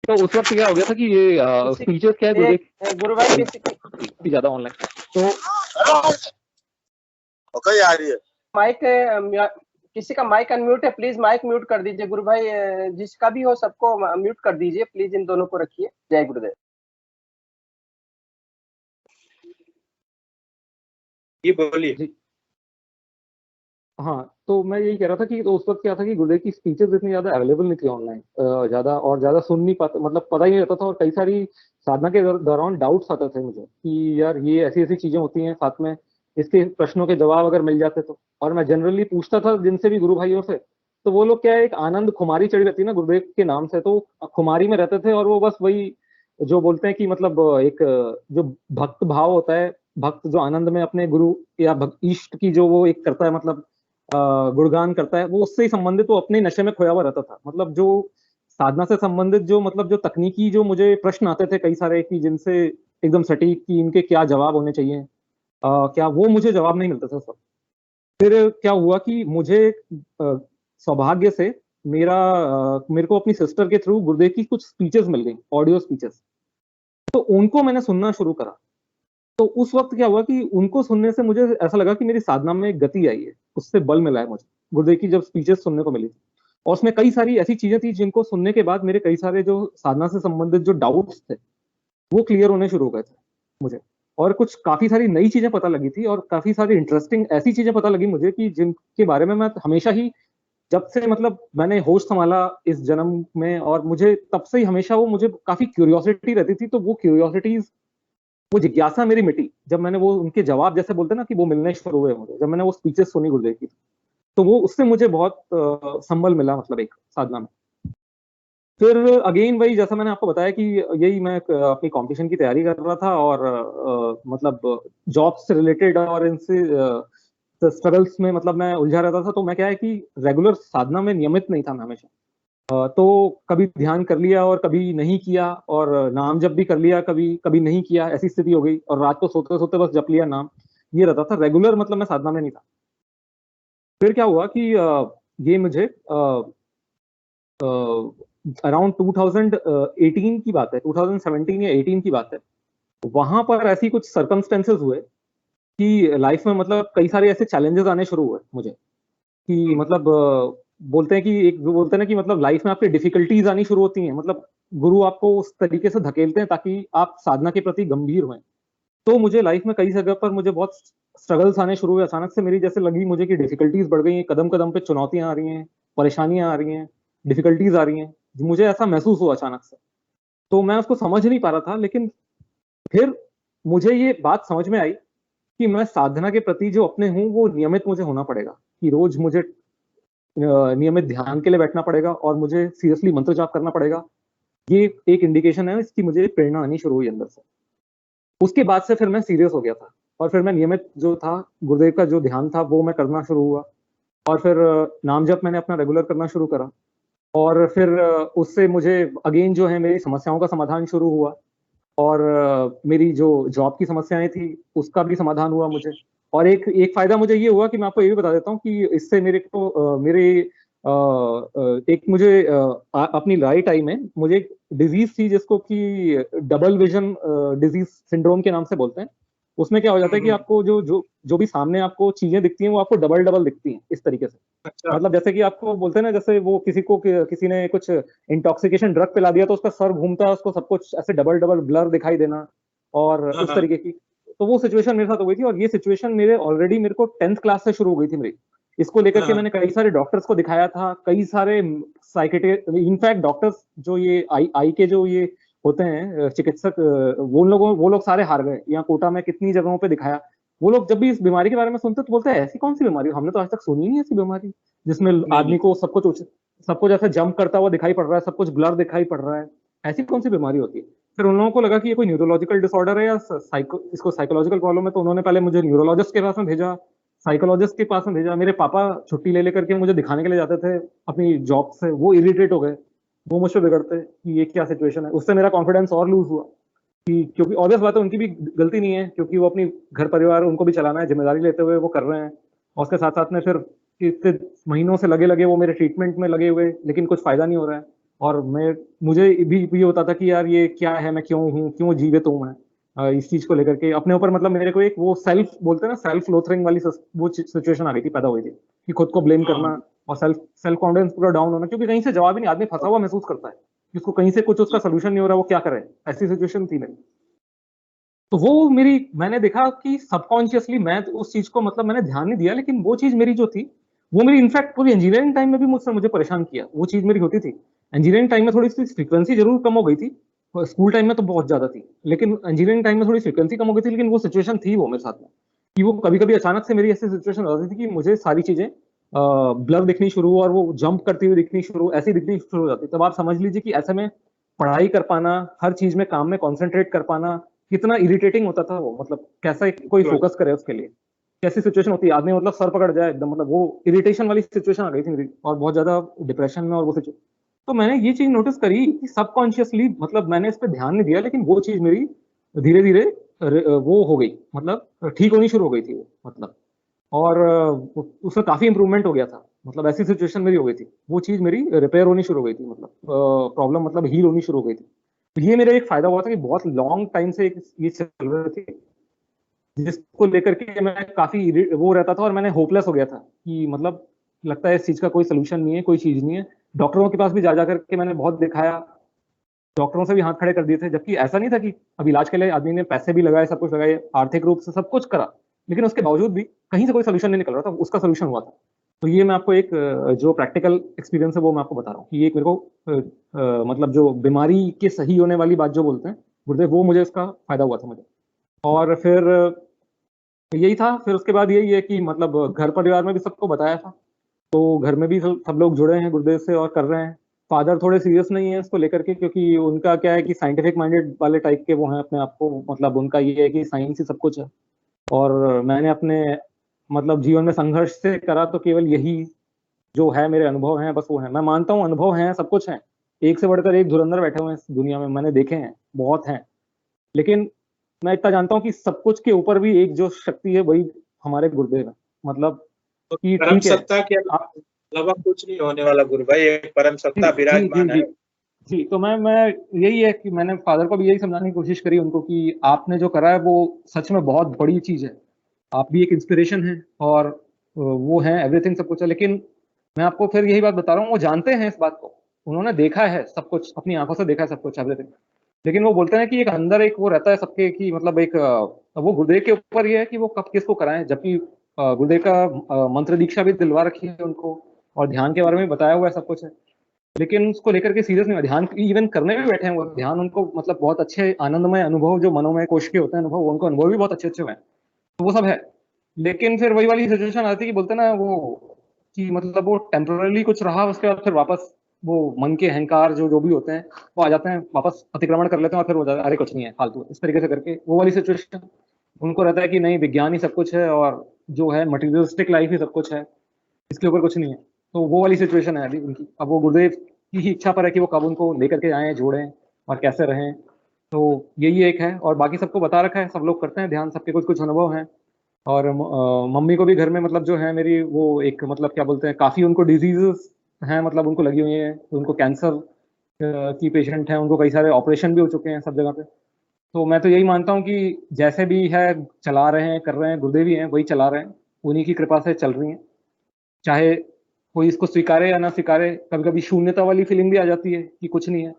तो उस वक्त क्या हो गया था कि ये स्पीचेस क्या है गुरु भाई ज्यादा ऑनलाइन, तो ओके आ रही है माइक, किसी का माइक अनम्यूट है, प्लीज माइक म्यूट कर दीजिए गुरु भाई, जिसका भी हो सबको म्यूट कर दीजिए प्लीज, इन दोनों को रखिए। जय गुरुदेव। ये बोलिए। हाँ, तो मैं यही कह रहा था कि तो उस वक्त क्या था कि गुरुदेव की स्पीचेस इतनी ज्यादा अवेलेबल नहीं थी ऑनलाइन, ज्यादा और ज्यादा सुन नहीं पाता, मतलब पता ही नहीं रहता था। और कई सारी साधना के दौरान डाउट्स आते थे मुझे कि यार ये ऐसी ऐसी चीजें होती हैं, साथ में इसके प्रश्नों के जवाब अगर मिल जाते तो। और मैं जनरली पूछता था जिनसे भी गुरु भाइयों से, तो वो लोग क्या है, एक आनंद खुमारी चढ़ी रहती है ना गुरुदेव के नाम से, तो खुमारी में रहते थे और वो बस वही जो बोलते हैं कि मतलब एक जो भक्त भाव होता है, भक्त जो आनंद में अपने गुरु या इष्ट की जो वो एक करता है, मतलब गुणगान करता है, वो उससे ही संबंधित, वो अपने नशे में खोया हुआ रहता था। मतलब जो साधना से संबंधित जो मतलब जो तकनीकी जो मुझे प्रश्न आते थे कई सारे कि जिनसे एकदम सटीक कि इनके क्या जवाब होने चाहिए, क्या वो मुझे जवाब नहीं मिलता था सब। फिर क्या हुआ कि मुझे सौभाग्य से मेरे को अपनी सिस्टर के थ्रू गुरुदेव की कुछ स्पीचेस मिल गई, ऑडियो स्पीचेस, तो उनको मैंने सुनना शुरू करा। तो उस वक्त क्या हुआ कि उनको सुनने से मुझे ऐसा लगा कि मेरी साधना में गति आई है, उससे बल मिला है मुझे गुरुदेव की जब स्पीचेस सुनने को मिली थी। और उसमें कई सारी ऐसी चीजें थी जिनको सुनने के बाद मेरे कई सारे जो साधना से संबंधित जो डाउट्स थे वो क्लियर होने शुरू हो गए थे मुझे। और कुछ काफी सारी नई चीजें पता लगी थी और काफी सारी इंटरेस्टिंग ऐसी चीजें पता लगी मुझे कि जिनके बारे में मैं हमेशा ही, जब से मतलब मैंने होश संभाला इस जन्म में, और मुझे तब से ही हमेशा वो मुझे काफी क्यूरियोसिटी रहती थी। तो वो क्यूरियोसिटीज, वो जिज्ञासा मेरी मिटी जब मैंने वो उनके जवाब, जैसे बोलते हैं ना कि वो मिलने शुरू हुए मुझे, जब मैंने वो स्पीचेस सुनी गुरुदेव की, तो वो उससे मुझे बहुत संबल मिला, मतलब एक साधना में। फिर अगेन वही जैसा मैंने आपको बताया कि यही मैं अपनी कंपटीशन की तैयारी कर रहा था और मतलब जॉब से रिलेटेड और इनसे स्ट्रगल्स में मतलब मैं उलझा रहता था। तो मैं क्या है कि रेगुलर साधना में नियमित नहीं था मैं हमेशा, तो कभी ध्यान कर लिया और कभी नहीं किया, और नाम जप भी कर लिया, कभी कभी नहीं किया, ऐसी स्थिति हो गई। और रात को सोते सोते बस जप लिया नाम, ये रहता था रेगुलर, मतलब मैं साधना में नहीं था। फिर क्या हुआ कि ये मुझे अराउंड 2018 की बात है, 2017 या 18 की बात है, वहां पर ऐसी कुछ सर्कमस्टेंसेस हुए कि लाइफ में मतलब कई सारे ऐसे चैलेंजेस आने शुरू हुए मुझे कि मतलब बोलते हैं कि एक बोलते हैं ना कि मतलब लाइफ में आपकी डिफिकल्टीज आनी शुरू होती हैं, मतलब गुरु आपको उस तरीके से धकेलते हैं ताकि आप साधना के प्रति गंभीर हुए। तो मुझे लाइफ में कई जगह पर मुझे बहुत स्ट्रगल्स आने शुरू हुए। अचानक से मेरी जैसे लगी मुझे कि डिफिकल्टीज बढ़ गई हैं, कदम कदम पे चुनौतियां आ रही हैं, परेशानियां आ रही हैं, डिफिकल्टीज आ रही हैं, मुझे ऐसा महसूस हुआ अचानक से। तो मैं उसको समझ नहीं पा रहा था, लेकिन फिर मुझे ये बात समझ में आई कि मैं साधना के प्रति जो अपने हूँ वो नियमित मुझे होना पड़ेगा, कि रोज मुझे नियमित ध्यान के लिए बैठना पड़ेगा और मुझे सीरियसली मंत्र जाप करना पड़ेगा। ये एक इंडिकेशन है, इसकी मुझे प्रेरणा आनी शुरू हुई अंदर से। उसके बाद से फिर मैं सीरियस हो गया था और फिर मैं नियमित जो था गुरुदेव का जो ध्यान था वो मैं करना शुरू हुआ। और फिर नाम जप मैंने अपना रेगुलर करना शुरू करा, और फिर उससे मुझे अगेन जो है मेरी समस्याओं का समाधान शुरू हुआ, और मेरी जो जॉब की समस्याएं थी उसका भी समाधान हुआ मुझे। और एक फायदा मुझे ये हुआ कि मैं आपको ये भी बता देता हूँ कि इससे मेरे को मेरे एक मुझे अपनी राइट आई में मुझे एक डिजीज थी जिसको कि डबल विजन डिजीज सिंड्रोम के नाम से बोलते हैं। उसमें क्या हो जाता है कि आपको जो जो जो भी सामने आपको चीजें दिखती हैं वो आपको डबल डबल दिखती हैं इस तरीके से। अच्छा। मतलब जैसे कि आपको बोलते हैं ना, जैसे वो किसी ने कुछ इंटॉक्सिकेशन ड्रग पिला दिया तो उसका सर घूमता है, उसको सब कुछ ऐसे डबल डबल ब्लर दिखाई देना और हाँ, उस हाँ। तरीके की। तो वो सिचुएशन मेरे साथ हो गई थी, और ये सिचुएशन मेरे को 10th क्लास से शुरू हो गई थी मेरी। इसको लेकर के हाँ। मैंने कई सारे डॉक्टर्स को दिखाया था, कई सारे साइकेट्रिस्ट, इनफैक्ट डॉक्टर्स जो ये आई के जो ये होते हैं चिकित्सक, वो लोग सारे हार गए। यहाँ कोटा में कितनी जगहों पे दिखाया। वो लोग जब भी इस बीमारी के बारे में सुनते तो बोलते हैं ऐसी कौन सी बीमारी, हमने तो आज तक सुनी नहीं ऐसी बीमारी जिसमें नहीं, आदमी को सब कुछ ऐसे जंप करता हुआ दिखाई पड़ रहा है, सब कुछ ब्लर दिखाई पड़ रहा है, ऐसी कौन सी बीमारी होती है। फिर उन लोगों को लगा कि ये कोई न्यूरोलॉजिकल डिसऑर्डर है या इसको साइकोलॉजिकल प्रॉब्लम है, तो उन्होंने पहले मुझे न्यूरोलॉजिस्ट के पास में भेजा, साइकोलॉजिस्ट के पास में भेजा। मेरे पापा छुट्टी ले लेकर के मुझे दिखाने के लिए जाते थे अपनी जॉब से, वो इरिटेट हो गए, वो मुझसे बिगड़ते कि ये क्या सिचुएशन है। उससे मेरा कॉन्फिडेंस और लूज हुआ कि क्योंकि ऑब्वियस बात है उनकी भी गलती नहीं है, क्योंकि वो अपनी घर परिवार उनको भी चलाना है, जिम्मेदारी लेते हुए वो कर रहे हैं। और उसके साथ साथ में फिर इतने महीनों से लगे वो मेरे ट्रीटमेंट में लगे हुए, लेकिन कुछ फायदा नहीं हो रहा है। और मुझे भी ये होता था कि यार ये क्या है, मैं क्यों हूँ, क्यों जीवित हूँ मैं, इस चीज को लेकर के अपने ऊपर मतलब मेरे को एक वो सेल्फ बोलते हैं ना, सेल्फ लोथरिंग वाली वो सिचुएशन आ गई थी, पैदा हुई थी कि खुद को ब्लेम करना और सेल्फ कॉन्फिडेंस पूरा डाउन होना, क्योंकि कहीं से जवाब ही नहीं, आदमी फंसा हुआ महसूस करता है कि उसको कहीं से कुछ उसका सोल्यूशन नहीं हो रहा, वो क्या करे, ऐसी सिचुएशन थी मेरी। तो वो मैंने देखा कि सबकॉन्शियसली मैं तो उस चीज को मतलब मैंने ध्यान नहीं दिया, लेकिन वो चीज मेरी जो थी वो मेरी इनफैक्ट पूरी इंजीनियरिंग टाइम में भी मुझे परेशान किया। वो चीज मेरी होती थी इंजीनियरिंग टाइम में, थोड़ी सी फ्रीक्वेंसी जरूर कम हो गई थी, स्कूल टाइम में तो बहुत ज्यादा थी, लेकिन इंजीनियरिंग टाइम में थोड़ी फ्रीक्वेंसी कम हो गई थी। लेकिन वो सिचुएशन थी वो मेरे साथ में कि वो कभी कभी अचानक से मेरी ऐसी सिचुएशन हो जाती थी कि मुझे सारी चीजें ब्लर दिखनी शुरू और वो जंप करती हुई दिखनी शुरू, ऐसी दिखनी शुरू हो जाती। तब आप समझ लीजिए कि ऐसे में पढ़ाई कर पाना, हर चीज में काम में कॉन्सेंट्रेट कर पाना कितना इरिटेटिंग होता था वो, मतलब कैसा कोई फोकस करे उसके लिए, कैसी सिचुएशन होती है, आदमी मतलब सर पकड़ जाए एकदम, मतलब वो इरिटेशन वाली सिचुएशन आ गई थी मेरी, और बहुत ज्यादा डिप्रेशन में और वो सिचुएशन। तो मैंने ये चीज नोटिस करी कि सबकॉन्शियसली मतलब मैंने इस पर ध्यान नहीं दिया, लेकिन वो चीज मेरी धीरे धीरे वो हो गई, मतलब ठीक होनी शुरू हो गई थी वो, मतलब। और उसमें काफी इंप्रूवमेंट हो गया था, मतलब ऐसी सिचुएशन मेरी हो गई थी, वो चीज मेरी रिपेयर होनी शुरू हो गई थी, मतलब प्रॉब्लम मतलब हील होनी शुरू हो गई थी। तो ये मेरा एक फायदा हुआ था कि बहुत लॉन्ग टाइम से ये चल रही थी, जिसको लेकर के मैं काफी वो रहता था और मैंने होपलेस हो गया था कि मतलब लगता है इस चीज का कोई सोल्यूशन नहीं है, कोई चीज नहीं है। डॉक्टरों के पास भी जा करके मैंने बहुत दिखाया, डॉक्टरों से भी हाथ खड़े कर दिए थे, जबकि ऐसा नहीं था कि अब इलाज के लिए आदमी ने पैसे भी लगाए, सब कुछ लगाए, आर्थिक रूप से सब कुछ करा, लेकिन उसके बावजूद भी कहीं से कोई सोल्यूशन नहीं निकल रहा था, उसका सोल्यूशन हुआ था। तो ये मैं आपको एक जो प्रैक्टिकल एक्सपीरियंस है वो मैं आपको बता रहा हूँ कि ये एक मेरे को मतलब जो बीमारी के सही होने वाली बात जो बोलते हैं गुरुदेव, वो मुझे इसका फायदा हुआ था मुझे। और फिर यही था, फिर उसके बाद यही है कि मतलब घर परिवार में भी सबको बताया था, तो घर में भी सब लोग जुड़े हैं गुरुदेव से और कर रहे हैं। फादर थोड़े सीरियस नहीं है इसको लेकर के, क्योंकि उनका क्या है कि साइंटिफिक माइंडेड वाले टाइप के वो हैं अपने आप को, मतलब उनका ये है कि साइंस ही सब कुछ है। और मैंने अपने मतलब जीवन में संघर्ष से करा तो केवल यही जो है मेरे अनुभव हैं, बस वो है। मैं मानता हूँ अनुभव हैं, सब कुछ है, एक से बढ़कर एक धुरंधर बैठे हुए हैं इस दुनिया में, मैंने देखे हैं, बहुत हैं। लेकिन मैं इतना जानता हूँ कि सब कुछ के ऊपर भी एक जो शक्ति है वही हमारे गुरुदेव है, मतलब कि परम ठीक है सत्ता के आप अलावा कुछ नहीं होने वाला गुरु भाई, एक परम सत्ता विराजमान है। जी। तो मैं यही है कि मैंने फादर को भी यही समझाने की कोशिश करी उनको कि आपने जो करा है वो सच में बहुत बड़ी चीज है, आप भी एक इंस्पिरेशन है और वो है एवरीथिंग, सब कुछ है। लेकिन मैं आपको फिर यही बात बता रहा हूँ, वो जानते हैं इस बात को, उन्होंने देखा है सब कुछ, अपनी आंखों से देखा है सब कुछ एवरीथिंग, लेकिन वो बोलते हैं कि एक अंदर एक वो रहता है सबके कि मतलब एक वो गुरुदेव के ऊपर ये है कि वो कब किसको कराएं, जबकि गुरुदेव का मंत्र दीक्षा भी दिलवा रखी है उनको और ध्यान के बारे में बताया हुआ है, सब कुछ है, लेकिन उसको लेकर के सीरियस नहीं हुआ। ध्यान इवन करने भी बैठे हैं वो, ध्यान उनको मतलब बहुत अच्छे आनंदमय अनुभव जो मनोमय कोश के होते हैं अनुभव, उनको अनुभव भी बहुत अच्छे अच्छे हुए हैं, तो वो सब है। लेकिन फिर वही वाली सिचुएशन आती है कि बोलते हैं ना वो कि मतलब वो टेम्पररी कुछ रहा, उसके बाद फिर वापस वो मन के अहंकार जो जो भी होते हैं वो आ जाते हैं, वापस अतिक्रमण कर लेते हैं और फिर वो जाता है अरे कुछ नहीं है फालतू, इस तरीके से करके वो वाली सिचुएशन उनको रहता है कि नहीं विज्ञान ही सब कुछ है और जो है मटेरियलिस्टिक लाइफ ही सब कुछ है, इसके ऊपर कुछ नहीं है। तो वो वाली सिचुएशन है अभी उनकी। अब वो गुरुदेव की ही इच्छा पर है कि वो कब उनको लेकर के आए, जोड़ें और कैसे रहें। तो यही एक है, और बाकी सबको बता रखा है, सब लोग करते हैं ध्यान, सबके कुछ कुछ अनुभव हैं। और मम्मी को भी घर में मतलब जो है मेरी वो एक मतलब क्या बोलते हैं, काफी उनको डिजीजेस हैं, मतलब उनको लगी हुई है, उनको कैंसर की पेशेंट हैं, उनको कई सारे ऑपरेशन भी हो चुके हैं सब जगह पे। तो मैं तो यही मानता हूँ कि जैसे भी है चला रहे हैं, कर रहे हैं, गुरुदेव ही हैं वही चला रहे हैं, उन्हीं की कृपा से चल रही हैं। चाहे कोई इसको स्वीकारे या ना स्वीकारे, कभी कभी शून्यता वाली फीलिंग भी आ जाती है कि कुछ नहीं है,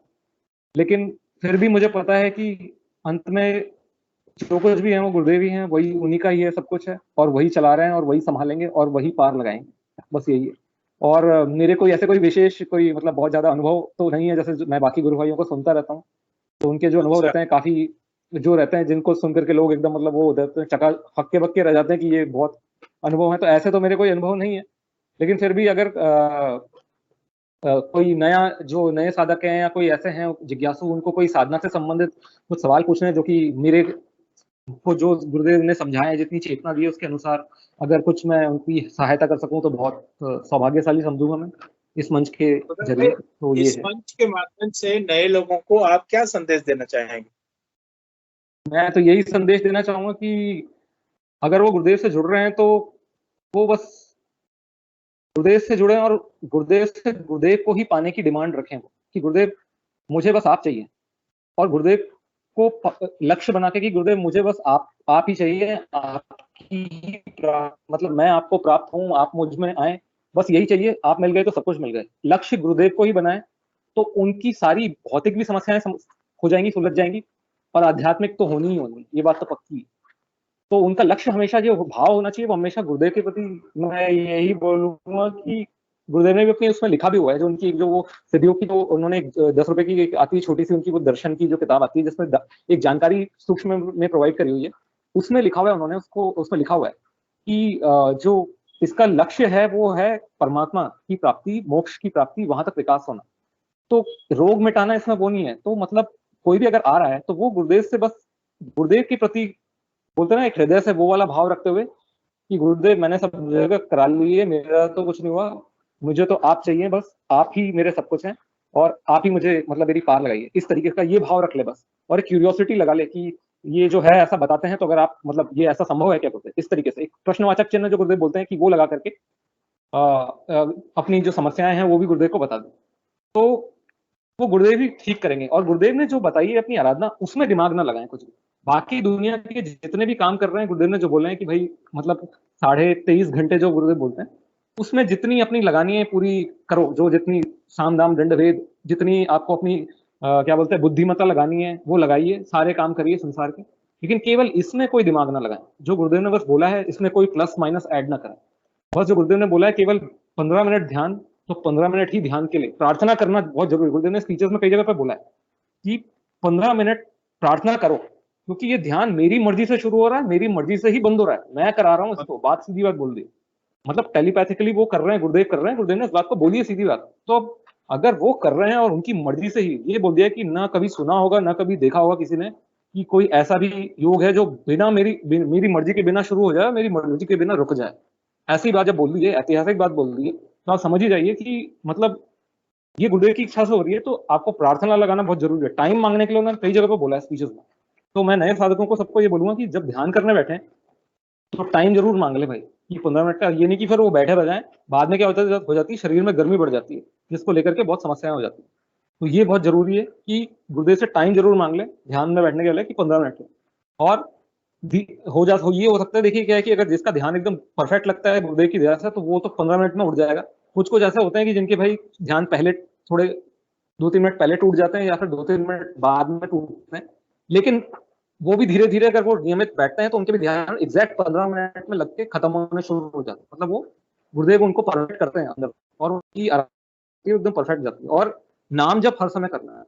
लेकिन फिर भी मुझे पता है कि अंत में जो कुछ भी है वो गुरुदेव ही हैं, वही उन्हीं का ही है, सब कुछ है, और वही चला रहे हैं और वही संभालेंगे और वही पार लगाएंगे, बस यही है। और मेरे कोई ऐसे कोई विशेष कोई मतलब बहुत ज्यादा अनुभव तो नहीं है, जैसे मैं बाकी गुरु भाइयों को सुनता रहता हूँ, तो उनके जो अनुभव रहते हैं काफी जो रहते हैं, जिनको सुन करके लोग एकदम मतलब वो हो जाते हैं, चका हक्के बक्के रह जाते हैं कि ये बहुत अनुभव है। तो ऐसे तो मेरे कोई अनुभव नहीं है, लेकिन फिर भी अगर कोई नया जो नए साधक हैं या कोई ऐसे हैं जिज्ञासु, उनको कोई साधना से संबंधित कुछ सवाल पूछने हैं जो कि मेरे को जो गुरुदेव ने समझाया है, जितनी चेतना दी है उसके अनुसार अगर कुछ मैं उनकी सहायता कर सकूं तो बहुत सौभाग्यशाली समझूंगा मैं इस मंच के जरिए। तो ये इस है। मंच के माध्यम से नए लोगों को आप क्या संदेश देना चाहेंगे? मैं तो यही संदेश देना चाहूंगा कि अगर वो गुरुदेव से जुड़ रहे हैं तो वो बस गुरुदेव से जुड़े और गुरुदेव से गुरुदेव को ही पाने की डिमांड रखें, कि गुरुदेव मुझे बस आप चाहिए, और गुरुदेव को लक्ष्य बना के कि गुरुदेव मुझे बस आप ही चाहिए, आपकी ही मतलब मैं आपको प्राप्त हूँ, आप मुझ में आए, बस यही चाहिए, आप मिल गए तो सब कुछ मिल गए। लक्ष्य गुरुदेव को ही बनाए तो उनकी सारी भौतिक भी समस्याएं हो जाएंगी, सुलझ जाएंगी, और आध्यात्मिक तो होनी ही होनी, ये बात तो पक्की है। तो उनका लक्ष्य हमेशा जो भाव होना चाहिए वो हमेशा गुरुदेव के प्रति। मैं यही बोलूंगा कि गुरुदेव ने भी अपनी उसमें लिखा भी हुआ है, जो उनकी जो वो सिद्धियों की जो उन्होंने 10 रुपए की एक आती है छोटी सी उनकी वो दर्शन की जो किताब आती है, जिसमें एक जानकारी सूक्ष्म में प्रोवाइड करी हुई है, उसमें लिखा हुआ है उन्होंने, उसको उसमें लिखा हुआ है कि जो इसका लक्ष्य है वो है परमात्मा की प्राप्ति, मोक्ष की प्राप्ति, वहां तक विकास होना। तो रोग मिटाना इसमें वो नहीं है। तो मतलब कोई भी अगर आ रहा है तो वो गुरुदेव से बस गुरुदेव के प्रति बोलते हैं ना, एक हृदय से वो वाला भाव रखते हुए कि गुरुदेव मैंने सब जगह करा ली है, मेरा तो कुछ नहीं हुआ, मुझे तो आप चाहिए, बस आप ही मेरे सब कुछ हैं और आप ही मुझे मतलब मेरी पार लगाइए, इस तरीके का ये भाव रख ले बस। और एक क्यूरियोसिटी लगा ले कि ये जो है ऐसा बताते हैं तो अगर आप मतलब ये ऐसा संभव है क्या गुरुदेव, इस तरीके से एक प्रश्नवाचक चिन्ह जो गुरुदेव बोलते हैं कि वो लगा करके अपनी जो समस्याएं हैं वो भी गुरुदेव को बता दें, तो वो गुरुदेव ही ठीक करेंगे। और गुरुदेव ने जो बताई है अपनी आराधना, उसमें दिमाग ना लगाएं कुछ भी। बाकी दुनिया के जितने भी काम कर रहे हैं गुरुदेव ने जो बोले हैं कि भाई मतलब 23.5 घंटे जो गुरुदेव बोलते हैं, उसमें जितनी अपनी लगानी है पूरी करो, जो जितनी साम दाम दंड भेद जितनी आपको अपनी क्या बोलते हैं बुद्धिमत्ता लगानी है वो लगाइए, सारे काम करिए संसार के, लेकिन केवल इसमें कोई दिमाग ना लगाएं। जो गुरुदेव ने बस बोला है इसमें कोई प्लस माइनस ऐड ना करें। बस जो गुरुदेव ने बोला है केवल 15 मिनट ध्यान, तो 15 मिनट ही ध्यान के लिए प्रार्थना करना बहुत जरूरी। गुरुदेव ने स्पीचेस में कई जगह पर बोला है कि 15 मिनट प्रार्थना करो, क्योंकि ये ध्यान मेरी मर्जी से शुरू हो रहा है, मेरी मर्जी से ही बंद हो रहा है, मैं करा रहा हूँ इसको। बात सीधी बात बोल दी, मतलब टेलीपैथिकली वो कर रहे हैं, गुरुदेव कर रहे हैं, गुरुदेव ने इस बात को बोली है सीधी बात। तो अब अगर वो कर रहे हैं और उनकी मर्जी से ही ये बोल दिया कि ना कभी सुना होगा ना कभी देखा होगा किसी ने कि कोई ऐसा भी योग है जो बिना मेरी मर्जी के बिना शुरू हो जाए, मेरी मर्जी के बिना रुक जाए, ऐसी बात जब बोल दी है, ऐतिहासिक बात बोल दी है, तो आप समझ ही जाइए कि मतलब ये गुरुदेव की इच्छा से हो रही है। तो आपको प्रार्थना लगाना बहुत जरूरी है। टाइम मांगने के लिए उन्होंने कई जगह पर बोला है स्पीचेस में। तो मैं नए साधकों को सबको ये बोलूंगा कि जब ध्यान करने बैठे तो टाइम जरूर मांग ले भाई, कि 15 मिनट का। ये नहीं कि फिर वो बैठे रह जाए, बाद में क्या होता है हो जाती है शरीर में गर्मी बढ़ जाती है, जिसको लेकर के बहुत समस्याएं हो जाती है। तो ये बहुत जरूरी है कि गुरुदेव से टाइम जरूर मांग ले ध्यान में बैठने के लिए कि 15 मिनट। और ये हो सकता है, देखिए क्या है कि अगर जिसका ध्यान एकदम परफेक्ट लगता है गुरुदेव की दया से, तो वो तो 15 मिनट में उठ जाएगा। कुछ ऐसे होते हैं कि जिनके भाई ध्यान पहले थोड़े 2-3 मिनट पहले टूट जाते हैं या फिर 2-3 मिनट बाद में टूटते हैं, लेकिन वो भी धीरे धीरे अगर वो नियमित बैठते हैं तो उनके भी ध्यान एग्जैक्ट 15 मिनट में लग के खत्म होने शुरू हो जाते हैं। मतलब वो गुरुदेव उनको परफेक्ट करते हैं अंदर, और उनकी एकदम परफेक्ट जाती है। और नाम जप हर समय करना है।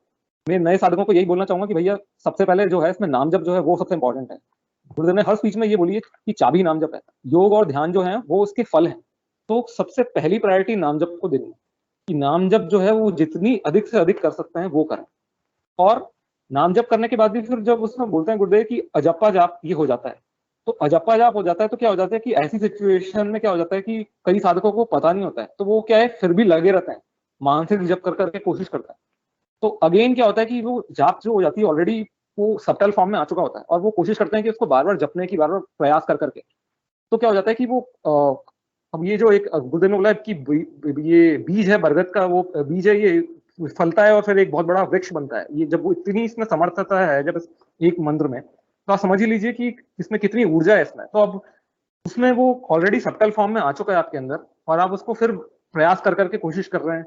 मैं नए साधकों को यही बोलना चाहूंगा कि भैया सबसे पहले जो है इसमें नाम जप जो है वो सबसे इंपॉर्टेंट है। गुरुदेव ने हर स्पीच में ये बोली है कि चाबी नाम जप है, योग और ध्यान जो है वो उसके फल है। तो सबसे पहली प्रायोरिटी नाम जप को देनी है, कि नाम जप जो है वो जितनी अधिक से अधिक कर सकते हैं वो करें। और नाम जप करने के बाद भी फिर जब उसमें बोलते हैं गुरुदेव की अजप्पा जाप ये हो जाता है, तो अजप्पा जाप हो जाता है तो क्या हो जाता है कि ऐसी सिचुएशन में क्या हो जाता है कि कई साधकों को पता नहीं होता है, तो वो क्या है फिर भी लगे रहते हैं, मानसिक जप कर करके कोशिश करता है। तो अगेन क्या होता है कि वो जाप जो हो जाती है ऑलरेडी वो सबटल फॉर्म में आ चुका होता है, और वो कोशिश करते हैं कि उसको बार बार जपने की, बार बार प्रयास कर करके। तो क्या हो जाता है कि वो अब ये जो एक गुरुदेव ने बोला कि ये बीज है बरगद का, वो बीज है ये फलता है और फिर एक बहुत बड़ा वृक्ष बनता है। ये जब वो इतनी इसमें समर्थता है जब एक मंत्र में, तो आप समझ ही लीजिए कि इसमें कितनी ऊर्जा है इसमें। तो अब उसमें वो ऑलरेडी सबटल फॉर्म में आ चुका है आपके अंदर, और आप उसको फिर प्रयास कर करके कोशिश कर रहे हैं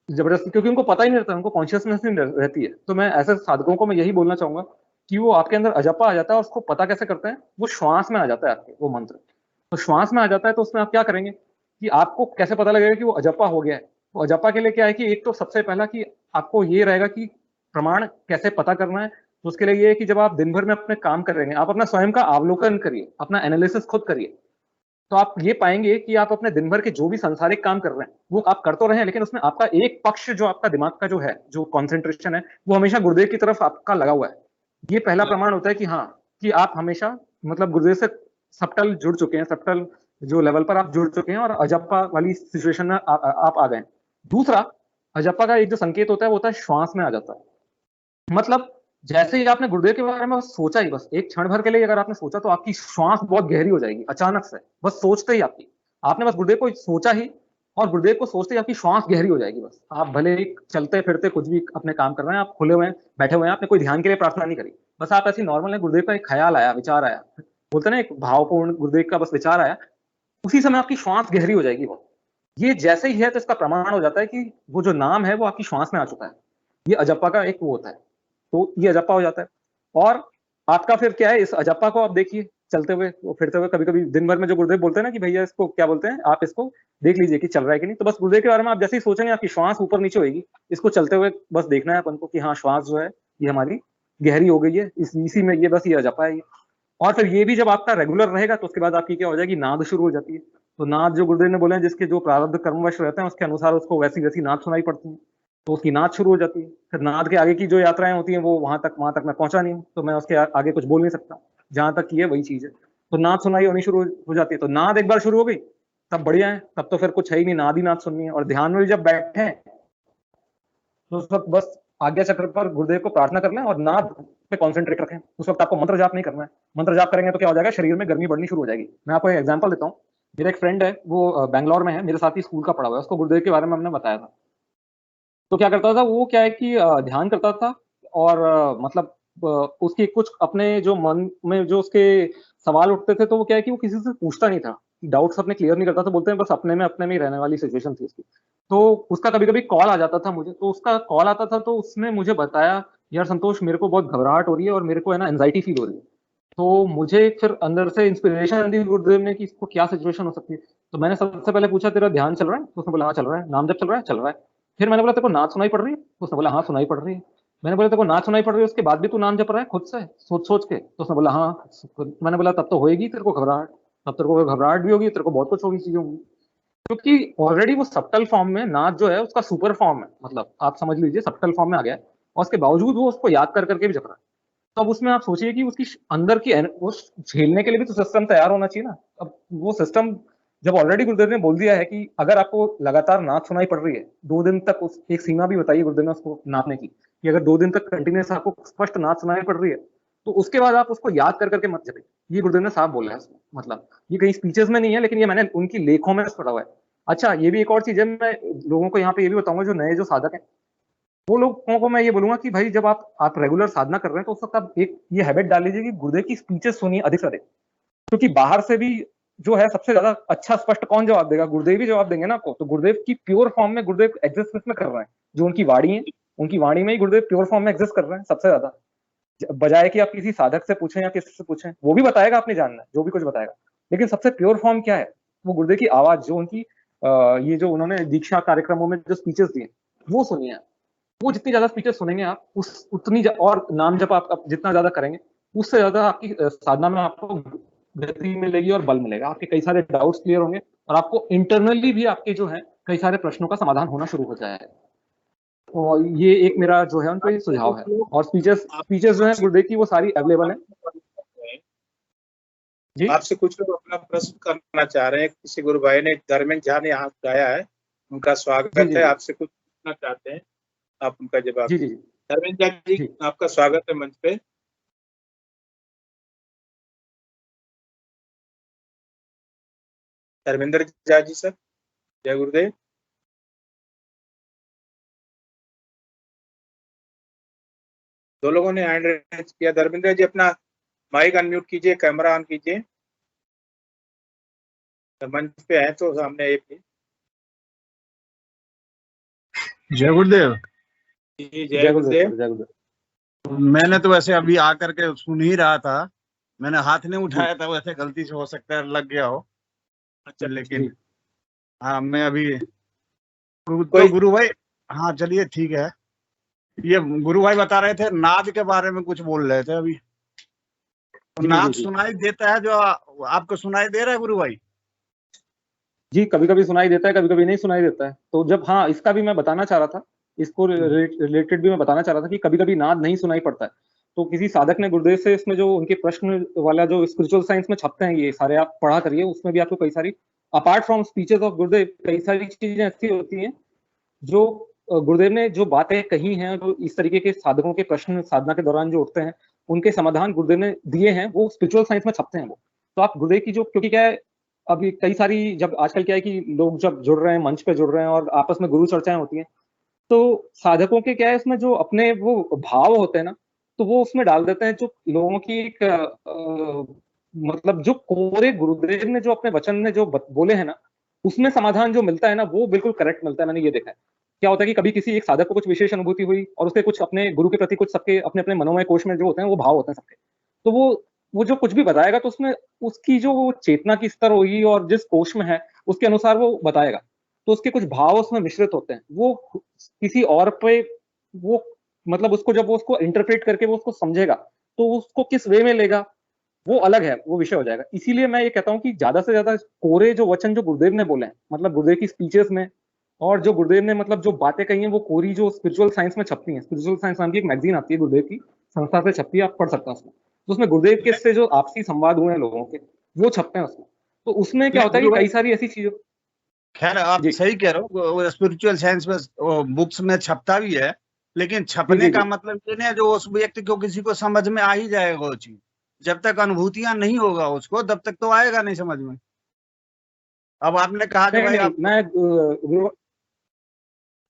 जबरदस्ती, क्योंकि उनको पता ही नहीं रहता, उनको कॉन्शियसनेस नहीं रहती है। तो मैं ऐसे साधकों को मैं यही बोलना चाहूंगा कि वो आपके अंदर अजपा आ जाता है, और उसको पता कैसे करते हैं, वो श्वास में आ जाता है आपके वो मंत्र। तो श्वास में आ जाता है तो उसमें आप क्या करेंगे कि आपको कैसे पता लगेगा कि वो अजपा हो गया है। तो अजपा के लिए क्या है कि एक तो सबसे पहला कि आपको ये रहेगा कि प्रमाण कैसे पता करना है। तो उसके लिए ये है कि जब आप दिन भर में अपने काम कर रहे हैं, आप अपना स्वयं का अवलोकन करिए, अपना एनालिसिस खुद करिए। तो आप ये पाएंगे कि आप अपने दिन भर के जो भी सांसारिक काम कर रहे हैं वो आप कर तो रहे हैं, लेकिन उसमें आपका एक पक्ष जो आपका दिमाग का जो है, जो कॉन्सेंट्रेशन है, वो हमेशा गुरुदेव की तरफ आपका लगा हुआ है। ये पहला प्रमाण होता है कि हाँ, कि आप हमेशा मतलब गुरुदेव से सबटल जुड़ चुके हैं, सबटल जो लेवल पर आप जुड़ चुके हैं और अजप्पा वाली सिचुएशन में आप आ गए। दूसरा, अजप्पा का एक जो संकेत होता है वो होता है श्वास में आ जाता है। मतलब जैसे ही आपने गुरुदेव के बारे में सोचा ही, बस एक क्षण भर के लिए अगर आपने सोचा, तो आपकी श्वास बहुत गहरी हो जाएगी अचानक से, बस सोचते ही आपने बस गुरुदेव को सोचा ही, और गुरुदेव को सोचते ही आपकी श्वास गहरी हो जाएगी। बस आप भले ही चलते फिरते कुछ भी अपने काम कर रहे हैं, आप खुले हुए हैं, बैठे हुए हैं, आपने कोई ध्यान के लिए प्रार्थना नहीं करी, बस आप ऐसे नॉर्मल है, गुरुदेव का एक ख्याल आया, विचार आया, बोलते ना एक भावपूर्ण गुरुदेव का बस विचार आया, उसी समय आपकी श्वास गहरी हो जाएगी बहुत। ये जैसे ही है तो इसका प्रमाण हो जाता है कि वो जो नाम है वो आपकी श्वास में आ चुका है। ये अजप्पा का एक वो होता है। तो ये अजप्पा हो जाता है। और आपका फिर क्या है, इस अजप्पा को आप देखिए चलते हुए फिरते हुए, कभी कभी दिन भर में जो गुरुदेव बोलते हैं ना कि भैया इसको क्या बोलते हैं, आप इसको देख लीजिए कि चल रहा है कि नहीं। तो बस गुरुदेव के बारे में आप जैसे ही सोचेंगे आपकी श्वास ऊपर नीचे होगी, इसको चलते हुए बस देखना है अपन को कि हाँ, श्वास जो है ये हमारी गहरी हो गई है, इसी में ये बस ये अजप्पा है। और फिर ये भी जब आपका रेगुलर रहेगा तो उसके बाद आपकी क्या हो जाएगी, नाद शुरू हो जाती है। तो नाद जो गुरुदेव ने बोले हैं, जिसके जो प्रारब्ध कर्मवश रहते हैं उसके अनुसार उसको वैसी वैसी नाद सुनाई पड़ती है, तो उसकी नाद शुरू हो जाती है। फिर नाद के आगे की जो यात्राएं होती हैं वो वहां तक मैं पहुंचा नहीं हूँ, तो मैं उसके आगे कुछ बोल नहीं सकता, जहां तक की है वही चीज है। तो नाद सुनाई होनी शुरू हो जाती है। तो नाद एक बार शुरू हो गई तब बढ़िया है, तब तो फिर कुछ है ही नहीं, नाद ही नाद सुननी है। और ध्यान में जब बैठे हैं तो उस वक्त बस आज्ञा चक्र पर गुरुदेव को प्रार्थना कर लें और नाद पे कॉन्सेंट्रेट रखें। उस वक्त आपको मंत्र जाप नहीं करना है। मंत्र जाप करेंगे तो क्या हो जाएगा, शरीर में गर्मी बढ़नी शुरू हो जाएगी। मैं आपको एक एग्जांपल देता हूँ। मेरा एक फ्रेंड है, वो बैंगलोर में है, मेरे साथ ही स्कूल का पढ़ा हुआ है, उसको गुरुदेव के बारे में हमने बताया था। तो क्या करता था वो, क्या है कि ध्यान करता था, और मतलब उसके कुछ अपने जो मन में जो उसके सवाल उठते थे, तो वो क्या है कि वो किसी से पूछता नहीं था, डाउट्स अपने क्लियर नहीं करता था, बोलते हैं बस अपने में ही रहने वाली सिचुएशन थी उसकी। तो उसका कभी कभी कॉल आ जाता था मुझे, तो उसका कॉल आता था तो उसने मुझे बताया, यार संतोष मेरे को बहुत घबराहट हो रही है और मेरे को है ना एंजाइटी फील हो रही है। तो मुझे फिर अंदर से इंस्पिरेशन दी गुरुदेव ने कि इसको क्या सिचुएशन हो सकती है। तो मैंने सबसे पहले पूछा, तेरा ध्यान चल रहा है? तो उसने बोला हाँ चल रहा है। नाम जब चल रहा है? चल रहा है। फिर मैंने बोला तेरे को नाद सुनाई पड़ रही है? तो उसने बोला हाँ सुनाई पड़ रही है। मैंने बोला तेरे को नाद सुनाई पड़ रही है, उसके बाद भी तू नाम जप रहा है खुद से सोच सोच के? तो उसने बोला हाँ। मैंने बोला तब तो होएगी तेरे को घबराहट, तब तेरे को घबराहट भी होगी, तेरे को बहुत कुछ होगी, चीजें होंगी, क्योंकि ऑलरेडी वो सबटल फॉर्म में नाद जो है उसका सुपर फॉर्म है, मतलब आप समझ लीजिए सबटल फॉर्म में आ गया है, और उसके बावजूद वो उसको याद कर करके भी जप रहा है। तो अब उसमें आप सोचिए कि उसकी अंदर की उस झेलने के लिए भी तो सिस्टम तैयार होना चाहिए ना। अब वो सिस्टम जब ऑलरेडी गुरुदेव ने बोल दिया है कि अगर आपको लगातार नाद सुनाई पड़ रही है 2 दिन तक, उस एक सीमा भी बताइए गुरुदेव ने उसको नापने की, कि अगर 2 दिन तक कंटिन्यूस आपको स्पष्ट नाद सुनाई पड़ रही है तो उसके बाद आप उसको याद कर करके मत जपे। ये गुरुदेव ने साफ बोला है उसमें, मतलब ये कहीं स्पीचेस में नहीं है, लेकिन ये मैंने उनकी लेखों में पढ़ा हुआ है। अच्छा, ये भी एक और चीज है, मैं लोगों को यहाँ पे ये भी बताऊंगा, जो नए जो साधक हैं वो लोगों को मैं ये बोलूंगा कि भाई जब आप रेगुलर साधना कर रहे हैं तो उस वक्त आप एक ये हैबिट डाल लीजिए कि गुरुदेव की स्पीचेस सुनिए अधिक से अधिक, क्योंकि बाहर से भी जो है सबसे ज्यादा अच्छा स्पष्ट कौन जवाब देगा, गुरुदेव ही जवाब देंगे ना आपको। तो गुरुदेव की प्योर फॉर्म में गुरुदेव एग्जिस्ट में कर रहे हैं, जो उनकी वाणी है उनकी वाणी में ही गुरुदेव प्योर फॉर्म में एग्जिस्ट कर रहे हैं सबसे ज्यादा, बजाय कि आप किसी साधक से पूछें या किसी से पूछें। वो भी बताएगा, आपने जानना है जो भी कुछ बताएगा, लेकिन सबसे प्योर फॉर्म क्या है, वो गुरुदेव की आवाज, जो उनकी ये जो उन्होंने दीक्षा कार्यक्रमों में जो स्पीचेस दिए वो सुनिए। वो जितनी ज्यादा स्पीचेस सुनेंगे आप और नाम जब आप जितना ज्यादा करेंगे उससे ज्यादा आपकी साधना में आपको गति मिलेगी और बल मिलेगा। आपके कई सारे डाउट्स क्लियर होंगे और आपको इंटरनली भी आपके जो है कई सारे प्रश्नों का समाधान होना शुरू हो जाएगा। और ये एक मेरा जो है उनको ये सुझाव है। और स्पीचेस जो है गुरुदेव की वो सारी अवेलेबल है जी। आपसे कुछ लोग अपना प्रश्न करना चाह रहे हैं। किसी गुरु भाई ने, धर्मेंद्र झा ने हाथ उठाया है, उनका स्वागत है। आपसे कुछ पूछना चाहते हैं, आप उनका जवाब जी। धर्मेंद्र झा जी, आपका स्वागत है मंच पे। धर्मेंद्र झा जी सर, जय गुरुदेव। दो लोगों ने हैंड रेज किया। धर्मेंद्र जी अपना माइक अनम्यूट कीजिए, कैमरा ऑन कीजिए, मंच पे है तो सामने एक जय गुरुदेव। जी जय गुरुदेव। जय गुरुदेव। मैंने तो वैसे अभी आकर के सुन ही रहा था, मैंने हाथ नहीं उठाया था, वैसे गलती से हो सकता है लग गया हो। अच्छा, लेकिन हाँ मैं अभी तो कोई गुरु भाई, हाँ चलिए ठीक है। ये गुरु भाई बता रहे थे नाद के बारे में कुछ बोल रहे थे अभी। तो जी, नाद जी, जी। सुनाई देता है, जो आपको सुनाई दे रहा है गुरु भाई? जी, कभी कभी सुनाई देता है, कभी कभी नहीं सुनाई देता है। तो जब, हाँ, इसका भी मैं बताना चाह रहा था, इसको रिलेटेड भी मैं बताना चाह रहा था कि कभी कभी नाद नहीं सुनाई पड़ता है। तो किसी साधक ने गुरुदेव से इसमें जो उनके प्रश्न वाला जो स्पिरिचुअल साइंस में छपते हैं, ये सारे आप पढ़ा करिए, उसमें भी आपको कई सारी, अपार्ट फ्रॉम स्पीचेस ऑफ गुरुदेव, कई सारी चीजें ऐसी होती हैं जो गुरुदेव ने जो बातें कही हैं, जो इस तरीके के साधकों के प्रश्न साधना के दौरान जो उठते हैं, उनके समाधान गुरुदेव ने दिए हैं, वो स्पिरिचुअल साइंस में छपते हैं वो। तो आप गुरुदेव की जो, क्योंकि क्या है, अभी कई सारी, जब आजकल क्या है कि लोग जब जुड़ रहे हैं, मंच पे जुड़ रहे हैं और आपस में गुरु चर्चाएं होती हैं, तो साधकों के क्या है, इसमें जो अपने वो भाव होते हैं ना, तो वो उसमें डाल देते हैं, जो लोगों की एक मतलब जो कोरे गुरुदेव ने जो अपने वचन में जो बोले हैं ना, उसमें समाधान जो मिलता है ना, वो बिल्कुल करेक्ट मिलता है। मैंने ये देखा है। क्या होता है कि कभी किसी एक साधक को कुछ विशेष अनुभूति हुई और उसके कुछ अपने गुरु के प्रति कुछ, सबके अपने अपने मनोमय कोश में जो होते हैं वो भाव होते हैं सबके, तो वो जो कुछ भी बताएगा, तो उसमें उसकी जो वो चेतना की स्तर होगी और जिस कोश में है उसके अनुसार वो बताएगा, तो उसके कुछ भाव उसमें मिश्रित होते हैं। वो किसी और पे वो, मतलब उसको जब वो उसको इंटरप्रेट करके वो उसको समझेगा, तो उसको किस वे में लेगा, वो अलग है, वो विषय हो जाएगा। इसीलिए मैं ये कहता हूँ कि ज्यादा से ज्यादा कोरे जो वचन जो गुरुदेव ने बोले हैं, मतलब गुरुदेव की स्पीचेस में, और जो गुरुदेव ने मतलब जो बातें कही हैं, वो कोरी जो स्पिरिचुअल साइंस में छपती हैं। स्पिरिचुअल साइंस नाम की एक मैगजीन आती है गुरुदेव की संस्था से, छपती है, आप पढ़ सकते हैं उसमें। तो उसमें गुरुदेव के से जो आपसी संवाद हुए हैं लोगों के, वो छपते हैं उसमें। तो उसमें क्या होता है कि कई सारी ऐसी चीजों, खैर आप जी। सही कह रहे हो, स्पिरिचुअल साइंस में बुक्स में छपता भी है, लेकिन जी, छपने जी, का जी। मतलब ये नहीं है जो उस व्यक्ति को किसी को समझ में आ ही जाएगा वो चीज। जब तक अनुभूतियां नहीं होगा उसको, तब तक तो आएगा नहीं समझ में। अब आपने कहा कि नहीं भाई नहीं, आप, मैं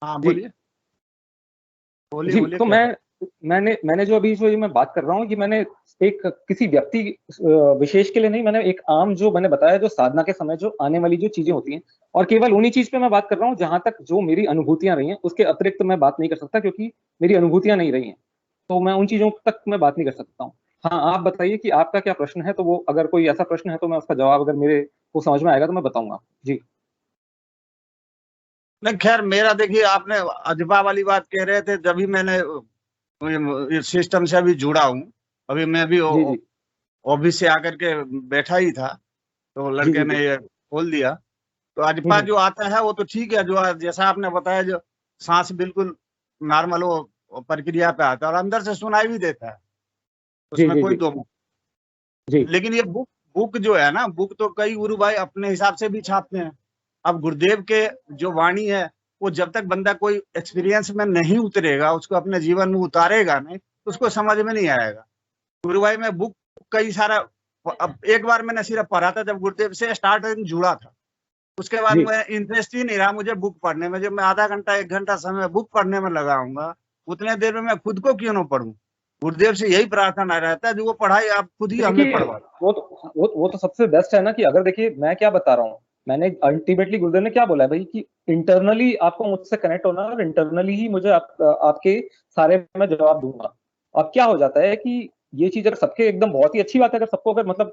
हाँ जी बोलिए बोलिए जी, बोलिए तो क्या मैंने जो अभी जो ये मैं बात कर रहा हूँ, कि मैंने एक किसी व्यक्ति विशेष के लिए नहीं, मैंने एक आम जो मैंने बताया, जो साधना के समय जो आने वाली जो चीजें होती हैं, और केवल उन्हीं चीज पे मैं बात कर रहा हूँ जहां तक जो मेरी अनुभूतियां रही हैं। उसके अतिरिक्त मैं बात नहीं कर सकता, क्योंकि मेरी अनुभूतियां नहीं रही हैं, तो मैं उन चीजों तक मैं बात नहीं कर सकता हूँ। हाँ, आप बताइए कि आपका क्या प्रश्न है, तो वो अगर कोई ऐसा प्रश्न है तो मैं उसका जवाब, अगर मेरे को समझ में आएगा तो मैं बताऊंगा। जी नहीं खैर मेरा, देखिए आपने अजबा वाली बात कह रहे थे, जब भी मैंने इस सिस्टम से अभी जुड़ा हूँ। अभी मैं भी जी जी ऑफिस से आकर के बैठा ही था, तो जी लड़के जी ने जी। ये खोल दिया। तो अजपा जो आता है वो तो ठीक है, जो जैसा आपने बताया, जो सांस बिल्कुल नॉर्मल वो प्रक्रिया पे आता है और अंदर से सुनाई भी देता है, जी उसमें जी कोई जी दो। जी लेकिन ये बुक बुक जो है ना, बुक तो कई गुरु भाई अपने हिसाब से भी छापते हैं। अब गुरुदेव के जो वाणी है, वो जब तक बंदा कोई एक्सपीरियंस में नहीं उतरेगा, उसको अपने जीवन में उतारेगा नहीं, तो उसको समझ में नहीं आएगा। गुरु भाई मैं बुक कई सारा, अब एक बार मैंने सिर्फ पढ़ा था जब गुरुदेव से स्टार्टिंग जुड़ा था। उसके बाद जी। मैं इंटरेस्ट ही नहीं रहा मुझे बुक पढ़ने में। जब मैं आधा घंटा 1 घंटा समय बुक पढ़ने में लगाऊंगा, उतने देर में मैं खुद को क्यों ना पढ़ूं। गुरुदेव से यही प्रार्थना रहता है, जो वो पढ़ाई आप खुद ही हमें देखिए, पढ़वा। वो तो सबसे बेस्ट है ना, कि अगर देखिए मैं क्या बता रहा हूँ, मैंने अल्टीमेटली गुरुदेव ने क्या बोला है भाई, कि इंटरनली आपको मुझसे कनेक्ट होना है और इंटरनली ही मुझे आपके सारे मैं जवाब दूंगा। अब क्या हो जाता है कि ये चीज अगर सबके, एकदम बहुत ही अच्छी बात है, अगर सबको, अगर मतलब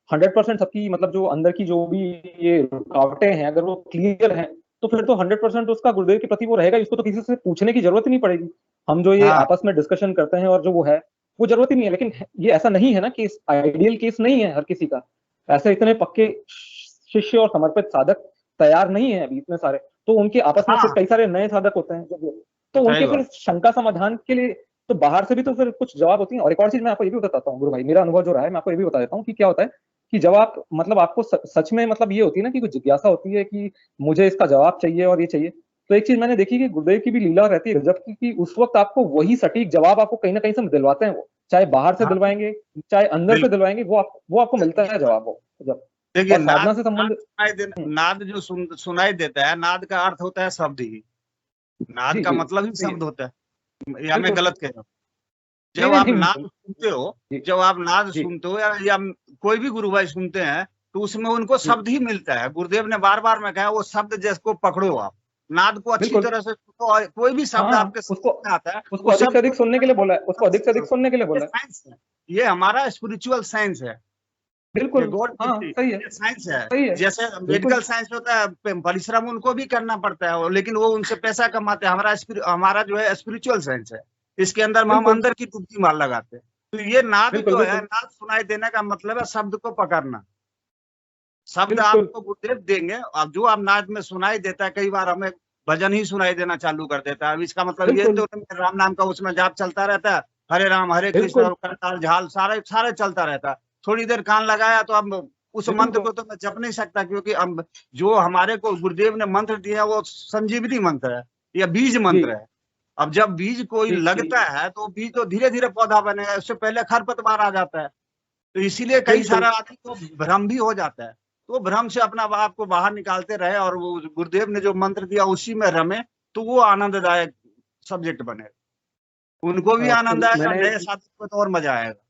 100% सबकी, मतलब जो अंदर की जो भी ये रुकावटें हैं, अगर वो क्लियर हैं, तो फिर तो 100% उसका गुरुदेव के प्रति वो रहेगा। इसको तो किसी से पूछने की जरूरत ही नहीं पड़ेगी। हम जो ये हाँ आपस में डिस्कशन करते हैं और जो वो है, वो जरूरत ही नहीं है। लेकिन ये ऐसा नहीं है ना कि आइडियल केस नहीं है हर किसी का। ऐसे इतने पक्के शिष्य और समर्पित साधक तैयार नहीं है अभी इतने सारे, तो उनके आपस में फिर हाँ कई सारे नए साधक होते हैं तो सही उनके फिर बात। शंका समाधान के लिए तो बाहर से भी तो फिर कुछ जवाब होती है। और एक और चीज मैं आपको ये भी बताता हूँ गुरु भाई, मेरा अनुभव जो रहा है, मैं आपको ये भी बता देता हूँ कि क्या होता है कि जब आप, मतलब आपको सच में, मतलब ये होती है ना कि कुछ जिज्ञासा होती है कि मुझे इसका जवाब चाहिए और ये चाहिए, तो एक चीज मैंने देखी कि गुरुदेव की भी लीला रहती है गजब की, कि उस वक्त आपको वही सटीक जवाब आपको कहीं ना कहीं से दिलवाते हैं। वो चाहे बाहर से हाँ दिलवाएंगे, चाहे अंदर से बिल्कुल। दिलवाएंगे, वो आपको मिलता है जवाब, वो जब। देखिए और नाद साधना से नाद संबंध। सुनाई दे, नाद जो सुनाई देता है, नाद का अर्थ होता है शब्द ही। नाद जी का जी, मतलब ही सही है, शब्द होता है, या मैं बिल्कुल। गलत कह रहा हूँ? जब नहीं, आप नहीं, नाद नहीं, सुनते हो, जी, जब आप नाद जी, सुनते हो या कोई भी गुरु भाई सुनते हैं, तो उसमें उनको जी, शब्द ही मिलता है। गुरुदेव ने बार बार में कहा, वो शब्द जिसको पकड़ो आप, नाद को अच्छी बिल्कुल। तरह से सुनो, और कोई भी शब्द हाँ, आपके उसको समझ में आता है, उसको उस अधिक से शब्द अधिक को सुनने के लिए बोला है, उसको अधिक से अधिक सुनने के लिए ये बोला है। साइंस है, ये हमारा स्पिरिचुअल साइंस है, ये बिल्कुल, गॉड हाँ, गिफ्ट सही है, ये साइंस है। सही है, जैसे बिल्कुल, मेडिकल साइंस होता है, परिश्रम उनको भी करना पड़ता है, लेकिन वो उनसे पैसा कमाते हैं। हमारा जो है स्पिरिचुअल साइंस है, इसके अंदर हम बिल्कुल, अंदर की डुबकी मार लगाते हैं। तो ये नाद बिल्कुल, जो है, बिल्कुल, नाद सुनाई देने का मतलब है शब्द को पकड़ना। शब्द बिल्कुल, आपको गुरुदेव देंगे, अब जो आप नाद में सुनाई देता है, कई बार हमें भजन ही सुनाई देना चालू कर देता है। अब इसका मतलब ये बिल्कुल, तो नहीं, राम नाम का उसमें जाप चलता रहता है, हरे राम हरे कृष्ण बिल्कुल, करताल झाल सारे सारे चलता रहता है। थोड़ी देर कान लगाया तो अब उस मंत्र बिल्कुल, को तो मैं जप नहीं सकता, क्योंकि अब जो हमारे को गुरुदेव ने मंत्र दिया है, वो संजीवनी मंत्र है या बीज जी, मंत्र है। अब जब बीज कोई जी, जी, लगता है, तो बीज तो धीरे धीरे पौधा बनेगा, उससे पहले खरपतवार आ जाता है। तो इसीलिए कई बिल्कुल, सारा आदमी को भ्रम भी हो जाता है। तो भ्रम से अपना आप को बाहर निकालते रहे, और वो गुरुदेव ने जो मंत्र दिया उसी में रमे, तो वो आनंददायक सब्जेक्ट बने, उनको भी तो आनंद आएगा, मैंने नए साथी को तो और मजा आएगा।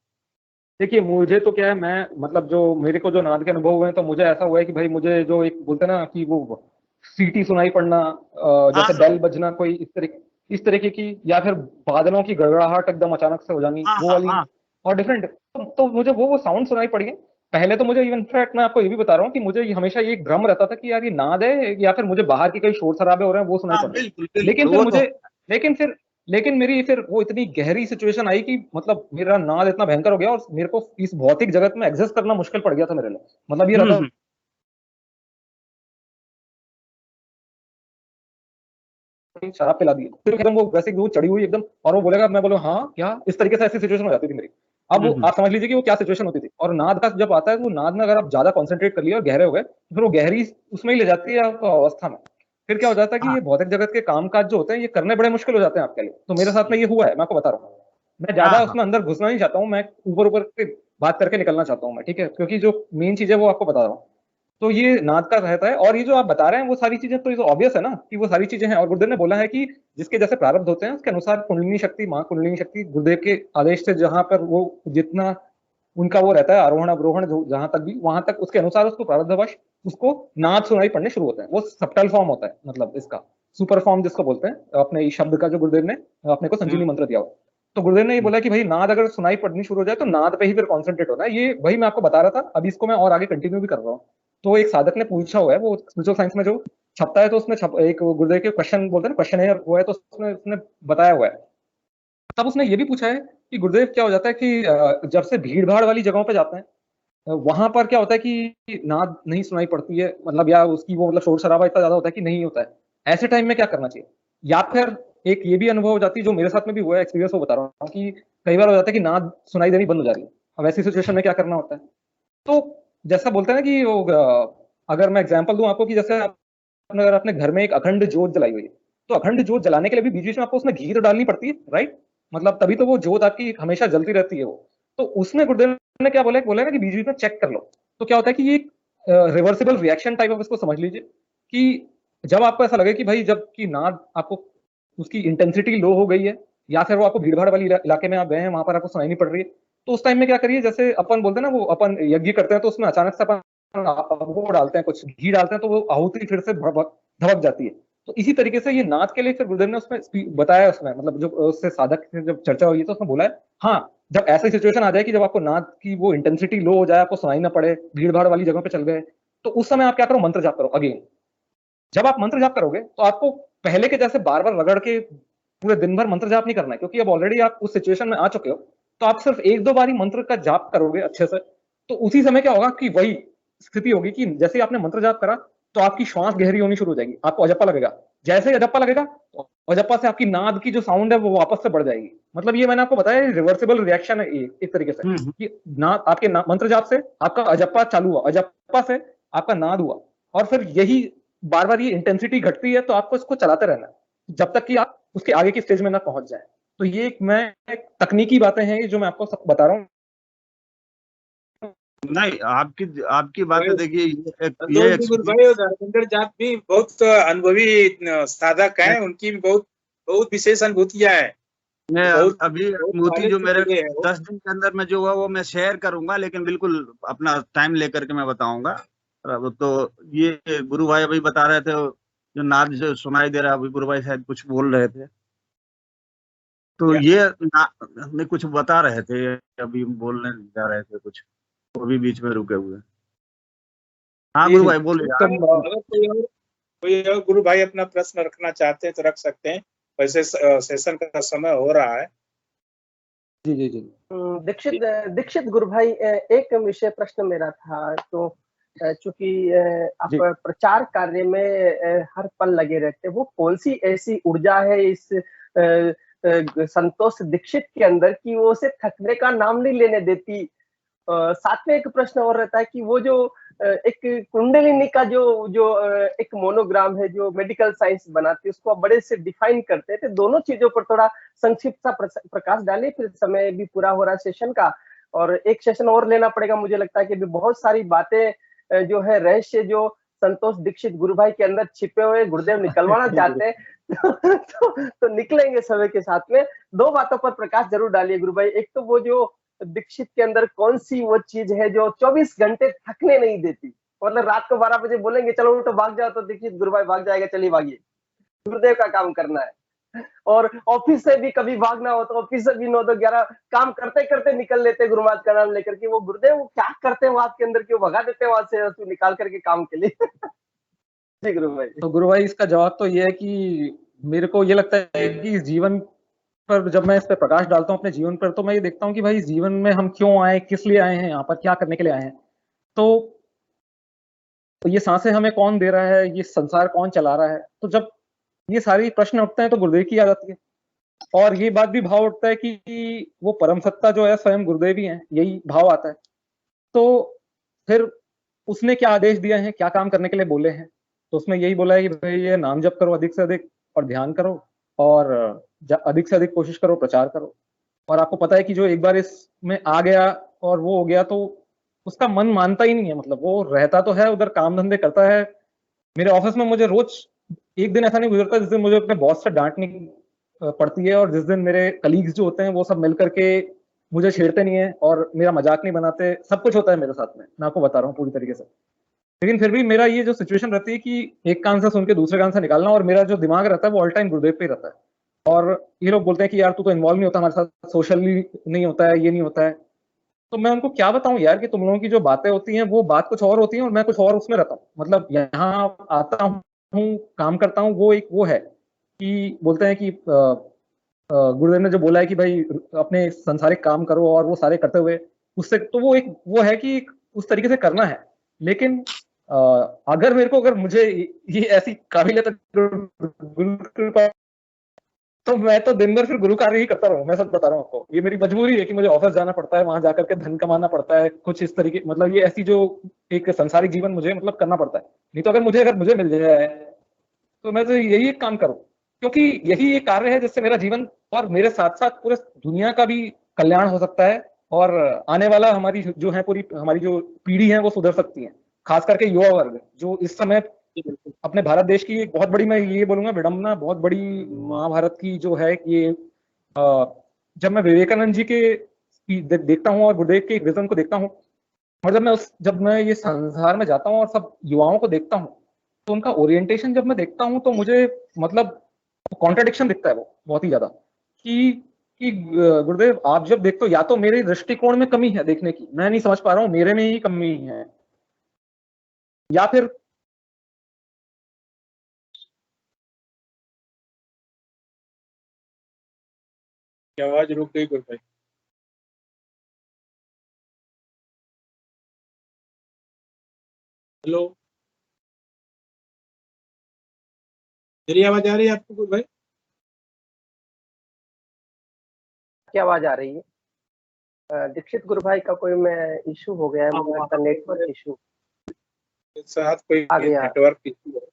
देखिए, मुझे तो क्या है, मैं मतलब जो मेरे को जो नाद के अनुभव हुए हैं, तो मुझे ऐसा हुआ है कि भाई मुझे जो एक बोलते हैं ना कि वो सीटी सुनाई पड़ना, हाँ जैसे बेल बजना कोई इस तरीके की, या फिर बादलों की गड़गड़ाहट एकदम अचानक से हो जानी, हाँ वो हाँ वाली, हाँ और डिफरेंट, तो मुझे वो साउंड सुनाई पड़ी है। पहले तो मुझे इनफैक्ट मैं आपको ये भी बता रहा हूँ कि मुझे हमेशा ये भ्रम रहता था कि यार ये नाद है, या फिर मुझे बाहर की कई शोर शराबे हो रहे हैं वो सुनाई हाँ, पड़ रहे हैं। बिल्कुल बिल्कुल, लेकिन फिर वो तो मुझे लेकिन मेरी फिर वो इतनी गहरी सिचुएशन आई कि मतलब मेरा नाद इतना भयंकर हो गया, और मेरे को इस भौतिक जगत में एग्जिस्ट करना मुश्किल पड़ गया था मेरे लिए। मतलब ये रहता हम्म। कि शराब पिला दी, फिर एकदम वो वैसे वो चढ़ी हुई एकदम, और वो बोलेगा, मैं बोलूँ हाँ क्या, इस तरीके से ऐसी सिचुएशन हो जाती थी मेरी। अब वो हम्म। आप समझ लीजिए कि वो क्या सिचुएशन होती थी। और नाद का जब आता है, तो वो नाद में अगर आप ज्यादा कॉन्सेंट्रेट कर लिए और गहरे हो गए, तो फिर वो गहरी उसमें ही ले जाती है आपको अवस्था में। फिर क्या हो जाता है कि हाँ ये भौतिक जगत के कामकाज जो होते हैं, ये करने बड़े मुश्किल हो जाते हैं आपके लिए। तो मेरे साथ में ये हुआ है, मैं आपको बता रहा हूँ। मैं हाँ ज्यादा हाँ उसमें अंदर घुसना नहीं चाहता हूँ, मैं ऊपर ऊपर के बात करके निकलना चाहता हूँ मैं, ठीक है, क्योंकि जो मेन चीज है वो आपको बता रहा हूँ। तो ये नाद का रहता है, और ये जो आप बता रहे हैं वो सारी चीजें, तो ये तो ऑब्वियस है ना कि वो सारी चीजें हैं। और गुरुदेव ने बोला है कि जिसके जैसे प्रारब्ध होते हैं उसके अनुसार कुंडलिनी शक्ति, माँ कुंडलिनी शक्ति गुरुदेव के आदेश से जहां पर वो जितना उनका वो रहता है आरोहण अवरोहण, जहां तक भी, वहां तक उसके अनुसार उसको प्रारब्धवश उसको नाद सुनाई पड़ने शुरू होते हैं। वो सबटल फॉर्म होता है, मतलब इसका सुपर फॉर्म जिसको बोलते हैं अपने इस शब्द का, जो गुरुदेव ने अपने को संजीवनी मंत्र दिया हुआ। तो गुरुदेव ने ये बोला कि भाई नाद अगर सुनाई पड़नी शुरू हो जाए तो नाद पे ही फिर कॉन्सेंट्रेट होना है। ये वही मैं आपको बता रहा था, अभी इसको मैं और आगे कंटिन्यू भी कर रहा हूँ। तो एक साधक ने पूछा हुआ है, वो स्पिरिचुअल साइंस में जो छपता है, तो उसमें एक गुरुदेव के क्वेश्चन बोलते हैं ना, क्वेश्चन है वो है, तो उसने उसने बताया हुआ है। तब उसने ये भी पूछा है कि गुरुदेव क्या हो जाता है कि जब से भीड़ भाड़ वाली जगहों पे जाते हैं, वहां पर क्या होता है कि नाद नहीं सुनाई पड़ती है, मतलब या उसकी वो मतलब शोर शराबा इतना ज्यादा होता है कि नहीं होता है। ऐसे टाइम में क्या करना चाहिए? या फिर एक ये भी अनुभव हो जाती है, जो मेरे साथ में भी हुआ है, एक्सपीरियंस वो बता रहा हूँ, कि कई बार हो जाता है कि नाद सुनाई देनी बंद हो जा रही है। अब ऐसी सिचुएशन में क्या करना होता है? तो जैसा बोलते हैं ना कि वो अगर मैं एग्जांपल दूं आपको, कि जैसे अगर अपने घर में एक अखंड जोत जलाई हुई है, तो अखंड जोत जलाने के लिए भी बीच बीच में आपको उसमें घी तो डालनी पड़ती है, राइट? मतलब तभी तो वो जोत आपकी हमेशा जलती रहती है वो। तो उसमें गुरुदेव ने क्या बोला है ना कि बीच बीच में चेक कर लो। तो क्या होता है कि ये रिवर्सिबल रिएक्शन टाइप ऑफ इसको समझ लीजिए, कि जब आपको ऐसा लगे कि भाई जब की नाद आपको उसकी इंटेंसिटी लो हो गई है, या फिर वो आपको भीड़ भाड़ वाली इलाके में आप गए हैं, वहां पर आपको सुनाई नहीं पड़ रही है, तो उस टाइम में क्या करिए, जैसे अपन बोलते हैं ना, वो अपन यज्ञ करते हैं तो उसमें अचानक से अपन वो डालते हैं, कुछ घी डालते हैं, तो वो आहुति फिर से धबक जाती है। तो इसी तरीके से ये नाद के लिए फिर गुरुदेव ने उसमें बताया, उसमें मतलब जो उससे साधक से जब चर्चा हुई है, तो उसमें बोला है हाँ, जब ऐसी सिचुएशन आ जाए कि जब आपको नाद की वो इंटेंसिटी लो हो जाए, आपको सुनाई ना पड़े, भीड़ भाड़ वाली जगह पे चल गए, तो उस समय आप क्या करो, मंत्र जाप करो अगेन। जब आप मंत्र जाप करोगे तो आपको पहले के जैसे बार बार रगड़ के पूरे दिन भर मंत्र जाप नहीं करना है, क्योंकि अब ऑलरेडी आप उस सिचुएशन में आ चुके हो। तो आप सिर्फ एक दो बार ही मंत्र का जाप करोगे अच्छे से। तो उसी समय क्या होगा कि वही स्थिति होगी कि जैसे ही आपने मंत्र जाप करा, तो आपकी श्वास गहरी होनी शुरू हो जाएगी, आपको अजप्पा लगेगा। जैसे ही अजप्पा लगेगा, अजप्पा से आपकी नाद की जो साउंड है वो वापस से बढ़ जाएगी। मतलब ये मैंने आपको बताया, रिवर्सिबल रिएक्शन है एक तरीके से, कि नाद आपके मंत्र जाप से आपका अजप्पा चालू हुआ, अजप्पा से आपका नाद हुआ, और फिर यही बार बार ये इंटेंसिटी घटती है, तो आपको इसको चलाते रहना है जब तक कि आप उसके आगे की स्टेज में ना पहुंच जाए। तो ये एक तकनीकी बातें हैं जो मैं आपको सब बता रहा हूँ। नहीं, आपकी बातें देखिए, संतोष जी गुरु भाई और धर्मेंद्र जाट भी बहुत अनुभवी साधक हैं, उनकी भी बहुत बहुत विशेष अनुभूतियां हैं। मैं बहुत अभी बहुत मोती पहले जो से मेरे जुड़े हैं वो। 10 दिन के अंदर में जो हुआ वो मैं शेयर करूंगा, लेकिन बिल्कुल अपना टाइम लेकर के मैं बताऊंगा। अब तो ये गुरु भाई अभी बता रहे थे, जो नाद जो सुनाई दे रहा है, अभी गुरु भाई शायद कुछ बोल रहे थे, तो या- ये हमें कुछ बता रहे थे, अभी बोलने जा रहे थे कुछ, वो भी बीच में रुके हुए। हाँ जी गुरु जी। भाई बोलिए। तो अगर कोई और गुरु भाई अपना प्रश्न रखना चाहते हैं तो रख सकते हैं, वैसे सेशन का समय हो रहा है। जी जी जी। दीक्षित दीक्षित गुरु भाई, एक विषय प्रश्न मेरा था। तो चूंकि आप जी। प्रचार कार्य में हर पल लगे रहते, वो कौन सी ऐसी ऊर्जा है इस संतोष दीक्षित के अंदर कि वो उसे थकने का नाम नहीं लेने देती? साथ में एक प्रश्न और रहता है कि वो जो एक कुंडलिनी का जो जो एक मोनोग्राम है जो मेडिकल साइंस बनाती है, उसको आप बड़े से डिफाइन करते हैं, तो दोनों चीजों पर थोड़ा संक्षिप्त सा प्रकाश डालिए। फिर समय भी पूरा हो रहा है सेशन का, और एक सेशन और लेना पड़ेगा। मुझे लगता है कि अभी बहुत सारी बातें जो है रहस्य जो संतोष दीक्षित गुरु भाई के अंदर छिपे हुए गुरुदेव निकलवाना चाहते हैं तो निकलेंगे समय के साथ में। दो बातों पर प्रकाश जरूर डालिए गुरु भाई। एक तो वो जो दीक्षित के अंदर कौन सी वो चीज है जो 24 घंटे थकने नहीं देती? मतलब रात को 12 बजे बोलेंगे चलो उठो भाग जाओ, तो दीक्षित गुरु भाई भाग जाएगा, चलिए भागिए, गुरुदेव का काम करना है। और ऑफिस से भी कभी भागना हो तो ऑफिस से भी 9 तो 11 काम करते करते निकल लेते गुरु महाराज का नाम लेकर के। वो गुरुदेव वो क्या करते हैं वो आपके अंदर, क्यों भगा देते हैं वहां से निकाल करके काम के लिए? जी गुरु भाई। तो गुरु भाई इसका जवाब तो ये है कि मेरे को ये लगता है कि जीवन पर जब मैं इस पे प्रकाश डालता हूँ अपने जीवन पर, तो मैं ये देखता हूँ कि भाई जीवन में हम क्यों आए, किस लिए आए हैं, यहाँ पर क्या करने के लिए आए हैं। तो ये सांसें हमें कौन दे रहा है, ये संसार कौन चला रहा है। तो जब ये सारी प्रश्न उठते हैं तो गुरुदेव की याद आती है, और ये बात भी भाव उठता है कि वो परम सत्ता जो है स्वयं गुरुदेव ही है, यही भाव आता है। तो फिर उसने क्या आदेश दिया है, क्या काम करने के लिए बोले हैं, तो उसमें यही बोला है कि भाई ये नाम जप करो अधिक से अधिक, और ध्यान करो, और अधिक से अधिक कोशिश करो, प्रचार करो। और आपको पता है कि जो एक बार इसमें आ गया और वो हो गया, तो उसका मन मानता ही नहीं है। मतलब वो रहता तो है उधर, काम धंधे करता है। मेरे ऑफिस में मुझे रोज एक दिन ऐसा नहीं गुजरता जिस दिन मुझे अपने बॉस से डांटनी पड़ती है, और जिस दिन मेरे कलीग्स जो होते हैं वो सब मिलकर के मुझे छेड़ते नहीं है और मेरा मजाक नहीं बनाते। सब कुछ होता है मेरे साथ में, मैं आपको बता रहा हूँ पूरी तरीके से। लेकिन फिर भी मेरा ये जो सिचुएशन रहती है कि एक कान से सुन के दूसरे कान से निकालना, और मेरा जो दिमाग रहता है वो ऑल टाइम गुरुदेव पे ही रहता है। और ये लोग बोलते हैं कि यार तू तो इन्वॉल्व नहीं होता हमारे साथ, सोशली नहीं होता है, ये नहीं होता है। तो मैं उनको क्या बताऊं यार कि तुम लोगों की जो बातें होती हैं वो बात कुछ और होती है और मैं कुछ और उसमें रहता हूँ। मतलब यहाँ आता हूँ, काम करता हूँ, वो एक वो है कि बोलते हैं कि गुरुदेव ने जो बोला है कि भाई अपने संसारिक काम करो, और वो सारे करते हुए उससे, तो वो एक वो है कि उस तरीके से करना है। लेकिन अगर मुझे ये ऐसी काबिलियत गुरु कृपा, तो मैं तो दिन भर फिर गुरु कार्य ही करता रहूं। मैं सब बता रहा हूँ आपको, ये मेरी मजबूरी है कि मुझे ऑफिस जाना पड़ता है, वहां जाकर के धन कमाना पड़ता है, कुछ इस तरीके, मतलब ये ऐसी जो एक संसारिक जीवन मुझे मतलब करना पड़ता है। नहीं तो अगर मुझे मिल जाए तो मैं तो यही एक काम करूं, क्योंकि यही एक कार्य है जिससे मेरा जीवन और मेरे साथ साथ पूरे दुनिया का भी कल्याण हो सकता है, और आने वाला हमारी जो है पूरी हमारी जो पीढ़ी है वो सुधर सकती है। खास करके युवा वर्ग जो इस समय अपने भारत देश की एक बहुत बड़ी, मैं ये बोलूंगा विडंबना, बहुत बड़ी महाभारत की जो है ये, जब मैं विवेकानंद जी के देखता हूँ और गुरुदेव के विजन को देखता हूँ, और जब मैं ये संसार में जाता हूँ और सब युवाओं को देखता हूँ, तो उनका ओरिएंटेशन जब मैं देखता हूँ तो मुझे मतलब कॉन्ट्रडिक्शन दिखता है वो बहुत ही ज्यादा, कि गुरुदेव आप जब देखते हो, या तो मेरे दृष्टिकोण में कमी है देखने की, मैं नहीं समझ पा रहा हूँ, मेरे में ही कमी है, या फिर आवाज रुक गई गुरु भाई। हेलो, मेरी आवाज आ रही है आपको गुरु भाई? क्या आवाज आ रही है? दीक्षित गुरु भाई का कोई में इशू हो गया है, मुझे लगता है नेटवर्क इशू साथ कोई आ गया। नेटवर्क इशू है।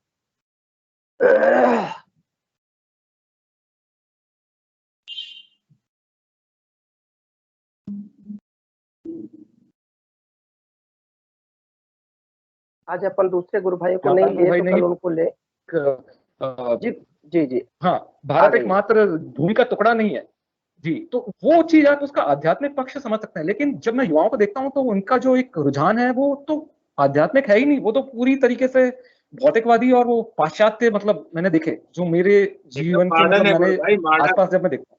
आज अपन दूसरे गुरु भाइयों को नहीं लिए तो कल उनको ले। जी जी जी। हाँ, भारत एक मात्र भूमि का टुकड़ा नहीं है, जी, तो वो चीज आप उसका आध्यात्मिक पक्ष समझ सकते हैं, लेकिन जब मैं युवाओं को देखता हूँ तो उनका जो एक रुझान है वो तो आध्यात्मिक है ही नहीं, वो तो पूरी तरीके से भौतिकवादी और वो पाश्चात्य, मतलब मैंने देखे जो मेरे जीवन के, मॉडर्न मतलब है मैंने भाई, मॉडर्न। आसपास जब मैं देखता हूँ,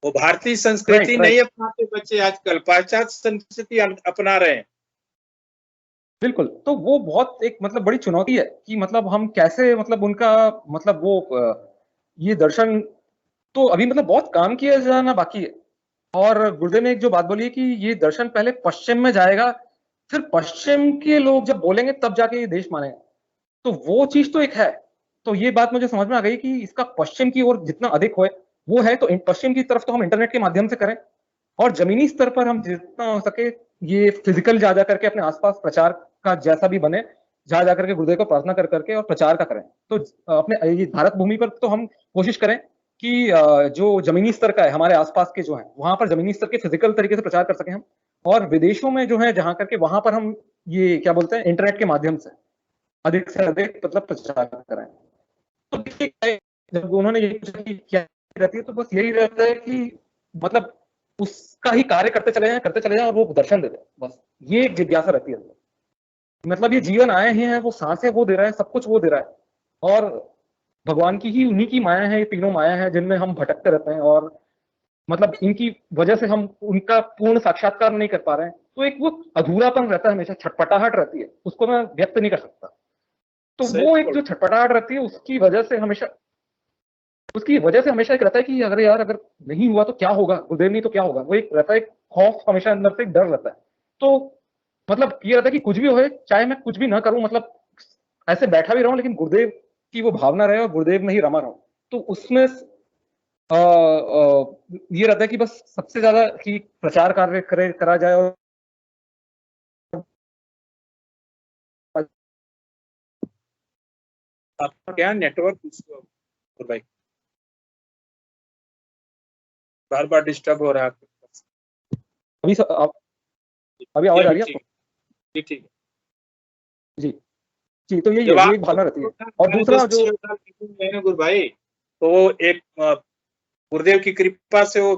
वो भारतीय संस्कृति राइट, नहीं राइट, अपनाते बच्चे आजकल, पाश्चात्य संस्कृति अपना रहे हैं। बिल्कुल। तो वो बहुत एक मतलब बड़ी चुनौती है कि मतलब हम कैसे, मतलब उनका मतलब वो ये दर्शन तो अभी मतलब बहुत काम किया जाना बाकी है। और गुरुदेव ने एक जो बात बोली है कि ये दर्शन पहले पश्चिम में जाएगा, फिर पश्चिम के लोग जब बोलेंगे तब जाके ये देश मानेगा, तो वो चीज तो एक है। तो ये बात मुझे समझ में आ गई कि इसका पश्चिम की ओर जितना अधिक होए वो है, तो पश्चिम की तरफ तो हम इंटरनेट के माध्यम से करें, और जमीनी स्तर पर हम जितना हो सके ये फिजिकल जा जा करके अपने आसपास प्रचार का जैसा भी बने, जा जा करके गुरुदेव को प्रार्थना कर करके और प्रचार का करें। तो अपने ये भारत भूमि पर तो हम कोशिश करें कि जो जमीनी स्तर का है हमारे आसपास के जो है वहां पर जमीनी स्तर के फिजिकल तरीके से प्रचार कर सकें हम, और विदेशों में जो है जहां करके वहां पर हम ये क्या बोलते हैं इंटरनेट के माध्यम से अधिक से अधिक मतलब प्रचार करें। तो देखिए क्या है, जब उन्होंने ये पूछा कि क्या रहती है, तो बस यही रहता है कि मतलब उसका ही कार्य करते चले जाएं और वो दर्शन दे दे, बस ये एक जिज्ञासा रहती है। मतलब ये जीवन आए हैं, वो सांसें वो दे रहा है, सब कुछ वो दे रहा है, और भगवान की ही उन्हीं की माया है, ये तीनों माया है जिनमें हम भटकते रहते हैं, और मतलब इनकी वजह से हम उनका पूर्ण साक्षात्कार नहीं कर पा रहे हैं। तो एक वो अधूरापन रहता है, हमेशा छटपटाहट रहती है, उसको मैं व्यक्त नहीं कर सकता। तो वो एक जो छटपटाहट रहती है उसकी वजह से हमेशा एक रहता है कि अगर यार अगर नहीं हुआ तो क्या होगा, गुरुदेव नहीं तो क्या होगा, वो एक रहता है, एक खौफ हमेशा अंदर से, एक डर रहता है। तो मतलब ये रहता है कि कुछ भी हो, चाहे मैं कुछ भी ना करूं, मतलब ऐसे बैठा भी रहूं लेकिन गुरुदेव की वो भावना रहे और गुरुदेव में ही रमा रहूं। तो उसमें ये रहता है कि बस सबसे ज्यादा कि प्रचार कार्य करा जाए, और आपका क्या नेटवर्क भाई बार बार डिस्टर्ब हो रहा है? अभी आवाज आ रही है आपको? जी ठीक है जी जी, तो यही जब है, आप ये एक भावना रहती है। और दूसरा जो गुरु भाई, तो वो एक गुरुदेव की कृपा से वो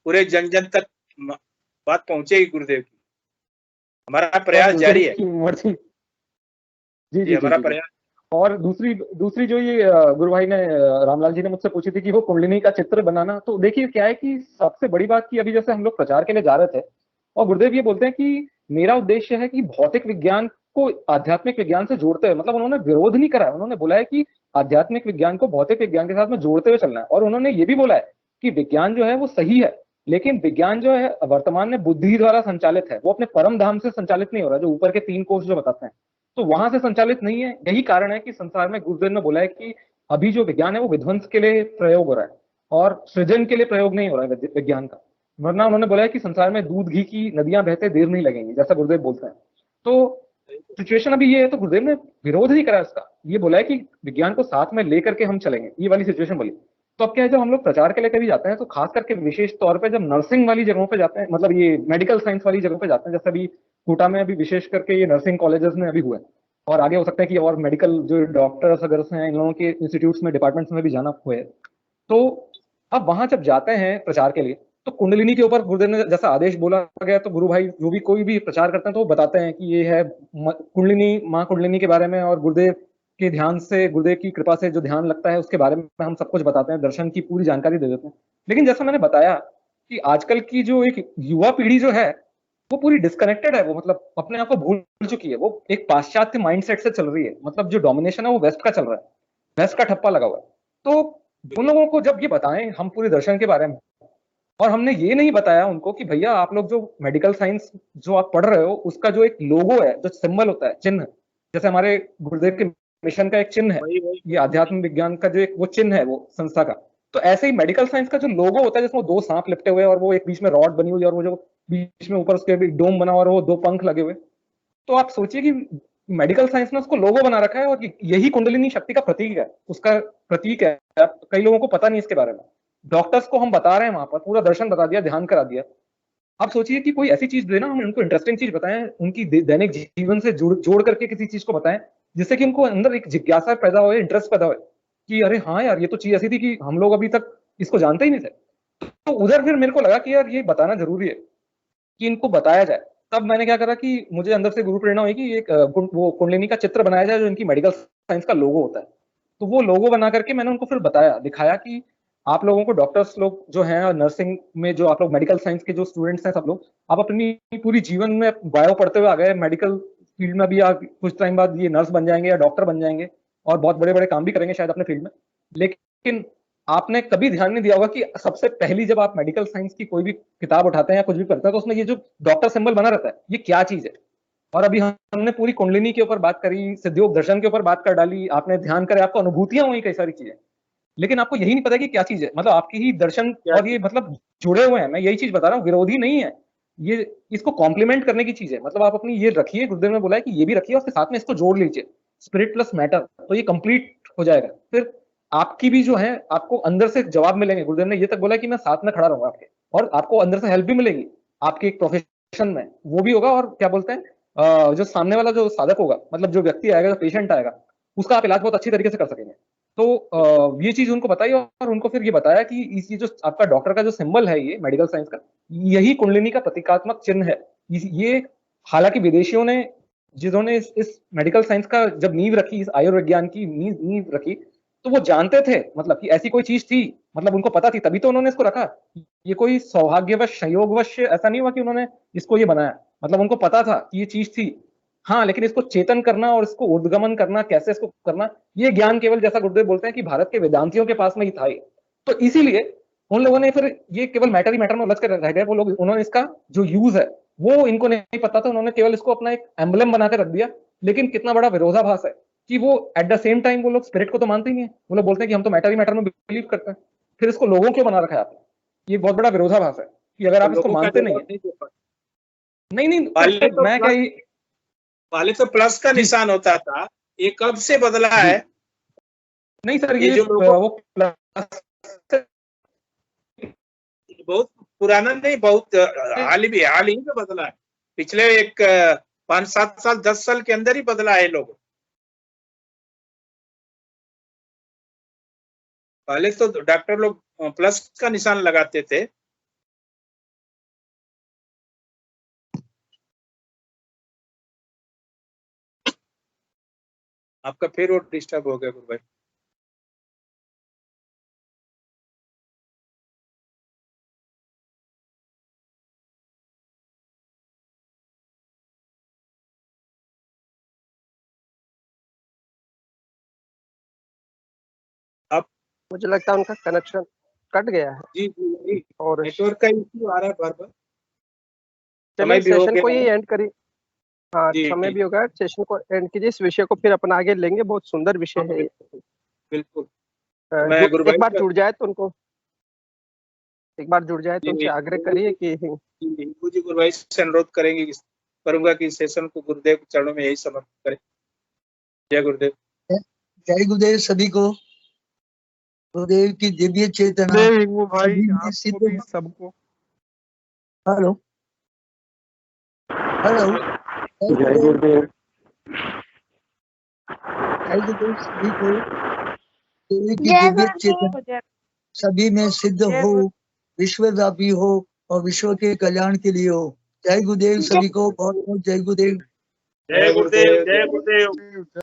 पूरे जन जन तक बात पहुंचेगी गुरुदेव की। हमारा प्रयास जारी है जी जी, हमारा जी, प्रयास। और दूसरी जो ये गुरु भाई ने रामलाल जी ने मुझसे पूछी थी कि वो कुंडलिनी का चित्र बनाना, तो देखिए क्या है कि सबसे बड़ी बात की अभी जैसे हम लोग प्रचार के लिए जा रहे थे और गुरुदेव ये बोलते हैं कि मेरा उद्देश्य है कि भौतिक विज्ञान को आध्यात्मिक विज्ञान से जोड़ते हुए, मतलब उन्होंने विरोध नहीं करा है, उन्होंने बोला है कि आध्यात्मिक विज्ञान को भौतिक विज्ञान के साथ में जोड़ते हुए चलना है। और उन्होंने ये भी बोला है कि विज्ञान जो है वो सही है, लेकिन विज्ञान जो है वर्तमान में बुद्धि द्वारा संचालित है, वो अपने परम धाम से संचालित नहीं हो रहा, जो ऊपर के 3 कोष जो बताते हैं तो वहां से संचालित नहीं है। यही कारण है कि संसार में गुरुदेव ने बोला है कि अभी जो विज्ञान है वो विध्वंस के लिए प्रयोग हो रहा है और सृजन के लिए प्रयोग नहीं हो रहा है विज्ञान का। वरना उन्होंने बोला है कि संसार में दूध घी की नदियां बहते देर नहीं लगेंगी, जैसा गुरुदेव बोलते हैं। तो सिचुएशन अभी ये है, तो गुरुदेव ने विरोध नहीं करा इसका, ये बोला है कि विज्ञान को साथ में लेकर के हम चलेंगे, ये वाली सिचुएशन बोली। तो अब क्या है, जब हम लोग प्रचार के लिए कभी जाते हैं तो खास करके विशेष तौर पे जब नर्सिंग वाली जगहों पे जाते हैं, मतलब ये मेडिकल साइंस वाली जगहों पे जाते हैं, जैसे अभी कोटा में अभी विशेष करके ये नर्सिंग कॉलेजेस में अभी हुए, और आगे हो सकता है कि और मेडिकल जो डॉक्टर्स अगर हैं इन लोगों के इंस्टीट्यूट्स में डिपार्टमेंट्स में भी जाना हुए। तो अब वहां जब जाते हैं प्रचार के लिए तो कुंडलिनी के ऊपर गुरुदेव ने जैसा आदेश बोला गया, तो गुरु भाई जो भी कोई भी प्रचार करते हैं तो वो बताते हैं कि ये है कुंडलिनी, माँ कुंडलिनी के बारे में, और गुरुदेव के ध्यान से, गुरुदेव की कृपा से जो ध्यान लगता है उसके बारे में हम सब कुछ बताते हैं, दर्शन की पूरी जानकारी दे देते हैं। लेकिन जैसा मैंने बताया कि आजकल की जो एक युवा पीढ़ी जो है वो पूरी डिस्कनेक्टेड है, वो मतलब अपने आप को भूल चुकी है, वो एक पाश्चात्य माइंडसेट से चल रही है, मतलब जो डोमिनेशन है वो वेस्ट का चल रहा है, वेस्ट का ठप्पा लगा हुआ है। तो उन लोगों को जब ये बताएं हम पूरे दर्शन के बारे में, और हमने ये नहीं बताया उनको कि भैया आप लोग जो मेडिकल साइंस जो आप पढ़ रहे हो उसका जो एक लोगो है, जो सिंबल होता है, चिन्ह, जैसे हमारे गुरुदेव के मिशन का एक चिन्ह है, ये आध्यात्म विज्ञान का जो एक वो चिन्ह है वो संस्था का, तो ऐसे ही मेडिकल साइंस का जो लोगो होता है जिसमें 2 सांप लिपटे हुए और वो एक बीच में रॉड बनी हुई और वो जो बीच में ऊपर उसके भी डोम बना हुआ और वो 2 पंख लगे हुए। तो आप सोचिए कि मेडिकल साइंस ने उसको लोगो बना रखा है और यही कुंडलिनी शक्ति का प्रतीक है, उसका प्रतीक है। कई लोगों को पता नहीं इसके बारे में, डॉक्टर्स को हम बता रहे हैं, वहां पर पूरा दर्शन बता दिया, ध्यान करा दिया। आप सोचिए कि कोई ऐसी चीज देना, हम उनको इंटरेस्टिंग चीज बताएं, उनकी दैनिक जीवन से जोड़ करके किसी चीज को बताएं जिससे कि उनको अंदर एक जिज्ञासा पैदा हो, इंटरेस्ट पैदा हो कि अरे हाँ यार ये तो चीज ऐसी थी कि हम लोग अभी तक इसको जानते ही नहीं थे। तो उधर फिर मेरे को लगा कि यार ये बताना जरूरी है कि इनको बताया जाए। तब मैंने क्या करा कि मुझे अंदर से गुरु प्रेरणा हुई कि एक वो कुंडलिनी का चित्र बनाया जाए जो इनकी मेडिकल साइंस का लोगो होता है। तो वो लोगो बना करके मैंने उनको फिर बताया, दिखाया कि आप लोगों को डॉक्टर्स लोग जो हैं और नर्सिंग में जो आप लोग मेडिकल साइंस के जो स्टूडेंट्स हैं सब लोग, आप अपनी पूरी जीवन में बायो पढ़ते हुए आ गए, मेडिकल फील्ड में भी आप कुछ टाइम बाद ये नर्स बन जाएंगे या डॉक्टर बन जाएंगे और बहुत बड़े बड़े काम भी करेंगे शायद अपने फील्ड में। लेकिन आपने कभी ध्यान नहीं दिया होगा कि सबसे पहली जब आप मेडिकल साइंस की कोई भी किताब उठाते हैं या कुछ भी करते हैं तो उसमें ये जो डॉक्टर सिंबल बना रहता है ये क्या चीज है। और अभी हमने पूरी कुंडलिनी के ऊपर बात करी, सिद्धियोग दर्शन के ऊपर बात कर डाली, आपने ध्यान करे, आपको अनुभूतियां हुई कई सारी चीजें, लेकिन आपको यही नहीं पता कि क्या चीज है। मतलब आपकी ही दर्शन और ये मतलब जुड़े हुए हैं। मैं यही चीज बता रहा हूँ, विरोधी नहीं है ये, इसको कॉम्प्लीमेंट करने की चीज है। मतलब आप अपनी ये रखिए, गुरुदेव ने बोला है कि ये भी रखिए और उसके साथ में इसको जोड़ लीजिए, स्पिरिट प्लस मैटर, तो ये कंप्लीट हो जाएगा। फिर आपकी भी जो है आपको अंदर से जवाब मिलेंगे। गुरुदेव ने ये तक बोला कि मैं साथ में खड़ा रहूंगा आपके, और आपको अंदर से हेल्प भी मिलेगी आपके एक प्रोफेशन में, वो भी होगा। और क्या बोलते हैं जो सामने वाला जो साधक होगा, मतलब जो व्यक्ति आएगा, जो पेशेंट आएगा, उसका आप इलाज बहुत अच्छी तरीके से कर सकेंगे। तो ये चीज उनको बताई और उनको फिर ये बताया कि ये जो आपका डॉक्टर का जो सिंबल है, ये मेडिकल साइंस का, यही कुंडलिनी का प्रतीकात्मक चिन्ह है। ये हालांकि विदेशियों ने जिन्होंने इस मेडिकल साइंस का जब नींव रखी, इस आयुर्विज्ञान की नींव रखी, तो वो जानते थे मतलब कि ऐसी कोई चीज थी, मतलब उनको पता थी, तभी तो उन्होंने इसको रखा। ये कोई सौभाग्यवश संयोगवश ऐसा नहीं हुआ कि उन्होंने इसको ये बनाया, मतलब उनको पता था कि ये चीज थी। हाँ, लेकिन इसको चेतन करना और इसको उद्गमन करना, कैसे इसको करना, ये ज्ञान केवल, जैसा गुरुदेव बोलते हैं कि भारत के वेदांतियों के पास में ही था ये। तो इसीलिए उन लोगों ने फिर ये केवल मैटर ही मैटर में उलझ कर रह गए वो लोग। उन्होंने इसका जो यूज है वो इनको नहीं पता था, उन्होंने केवल इसको अपना एक एम्बलम बनाकर रख दिया। लेकिन कितना बड़ा विरोधाभास है कि वो एट द सेम टाइम वो लोग स्पिरिट को तो मानते ही नहीं है, वो लोग बोलते हैं कि हम तो मैटर ही मैटर में बिलीव करते हैं, फिर इसको लोगों क्यों बना रखा है आपने। ये बहुत बड़ा विरोधाभास है कि अगर आप इसको मानते नहीं है। नहीं, मैं क्या पहले तो प्लस का निशान होता था, ये कब से बदला है? नहीं सर, ये जो वो प्लस बहुत पुराना नहीं, बहुत हाल ही में बदला है। पिछले एक 5-7 साल 10 साल के अंदर ही बदला है लोग। पहले तो डॉक्टर लोग प्लस का निशान लगाते थे। आपका फिर वो डिस्टर्ब हो गया गुरु भाई। मुझे लगता है उनका कनेक्शन कट गया है। जी और नेटवर्क का इश्यू आ रहा है बार-बार। चलिए सेशन को ही एंड करिए। हाँ, समय भी हो गया, सेशन को एंड कीजिए। इस विषय को फिर अपन आगे लेंगे, बहुत सुंदर विषय है ये। बिल्कुल। एक बार जुड़ जाए तो उनको, एक बार जुड़ जाए तो उनसे आग्रह करिए कि जी गुरु भाई से अनुरोध करूंगा कि सेशन को गुरुदेव के चरणों में यही समर्पित करें। जय गुरुदेव। जय गुरुदेव सभी को। गुरुदेव की दिव्य चेतना भाई सबको। Hello hello. जय गुरुदेव। जय गुरुदेव सभी को। गुरुदेव की दिव्य चेतना सभी में सिद्ध हो, विश्वव्यापी हो और विश्व के कल्याण के लिए हो। जय गुरुदेव सभी को। बहुत बहुत जय गुरुदेव। जय गुरुदेव। जय गुरुदेव।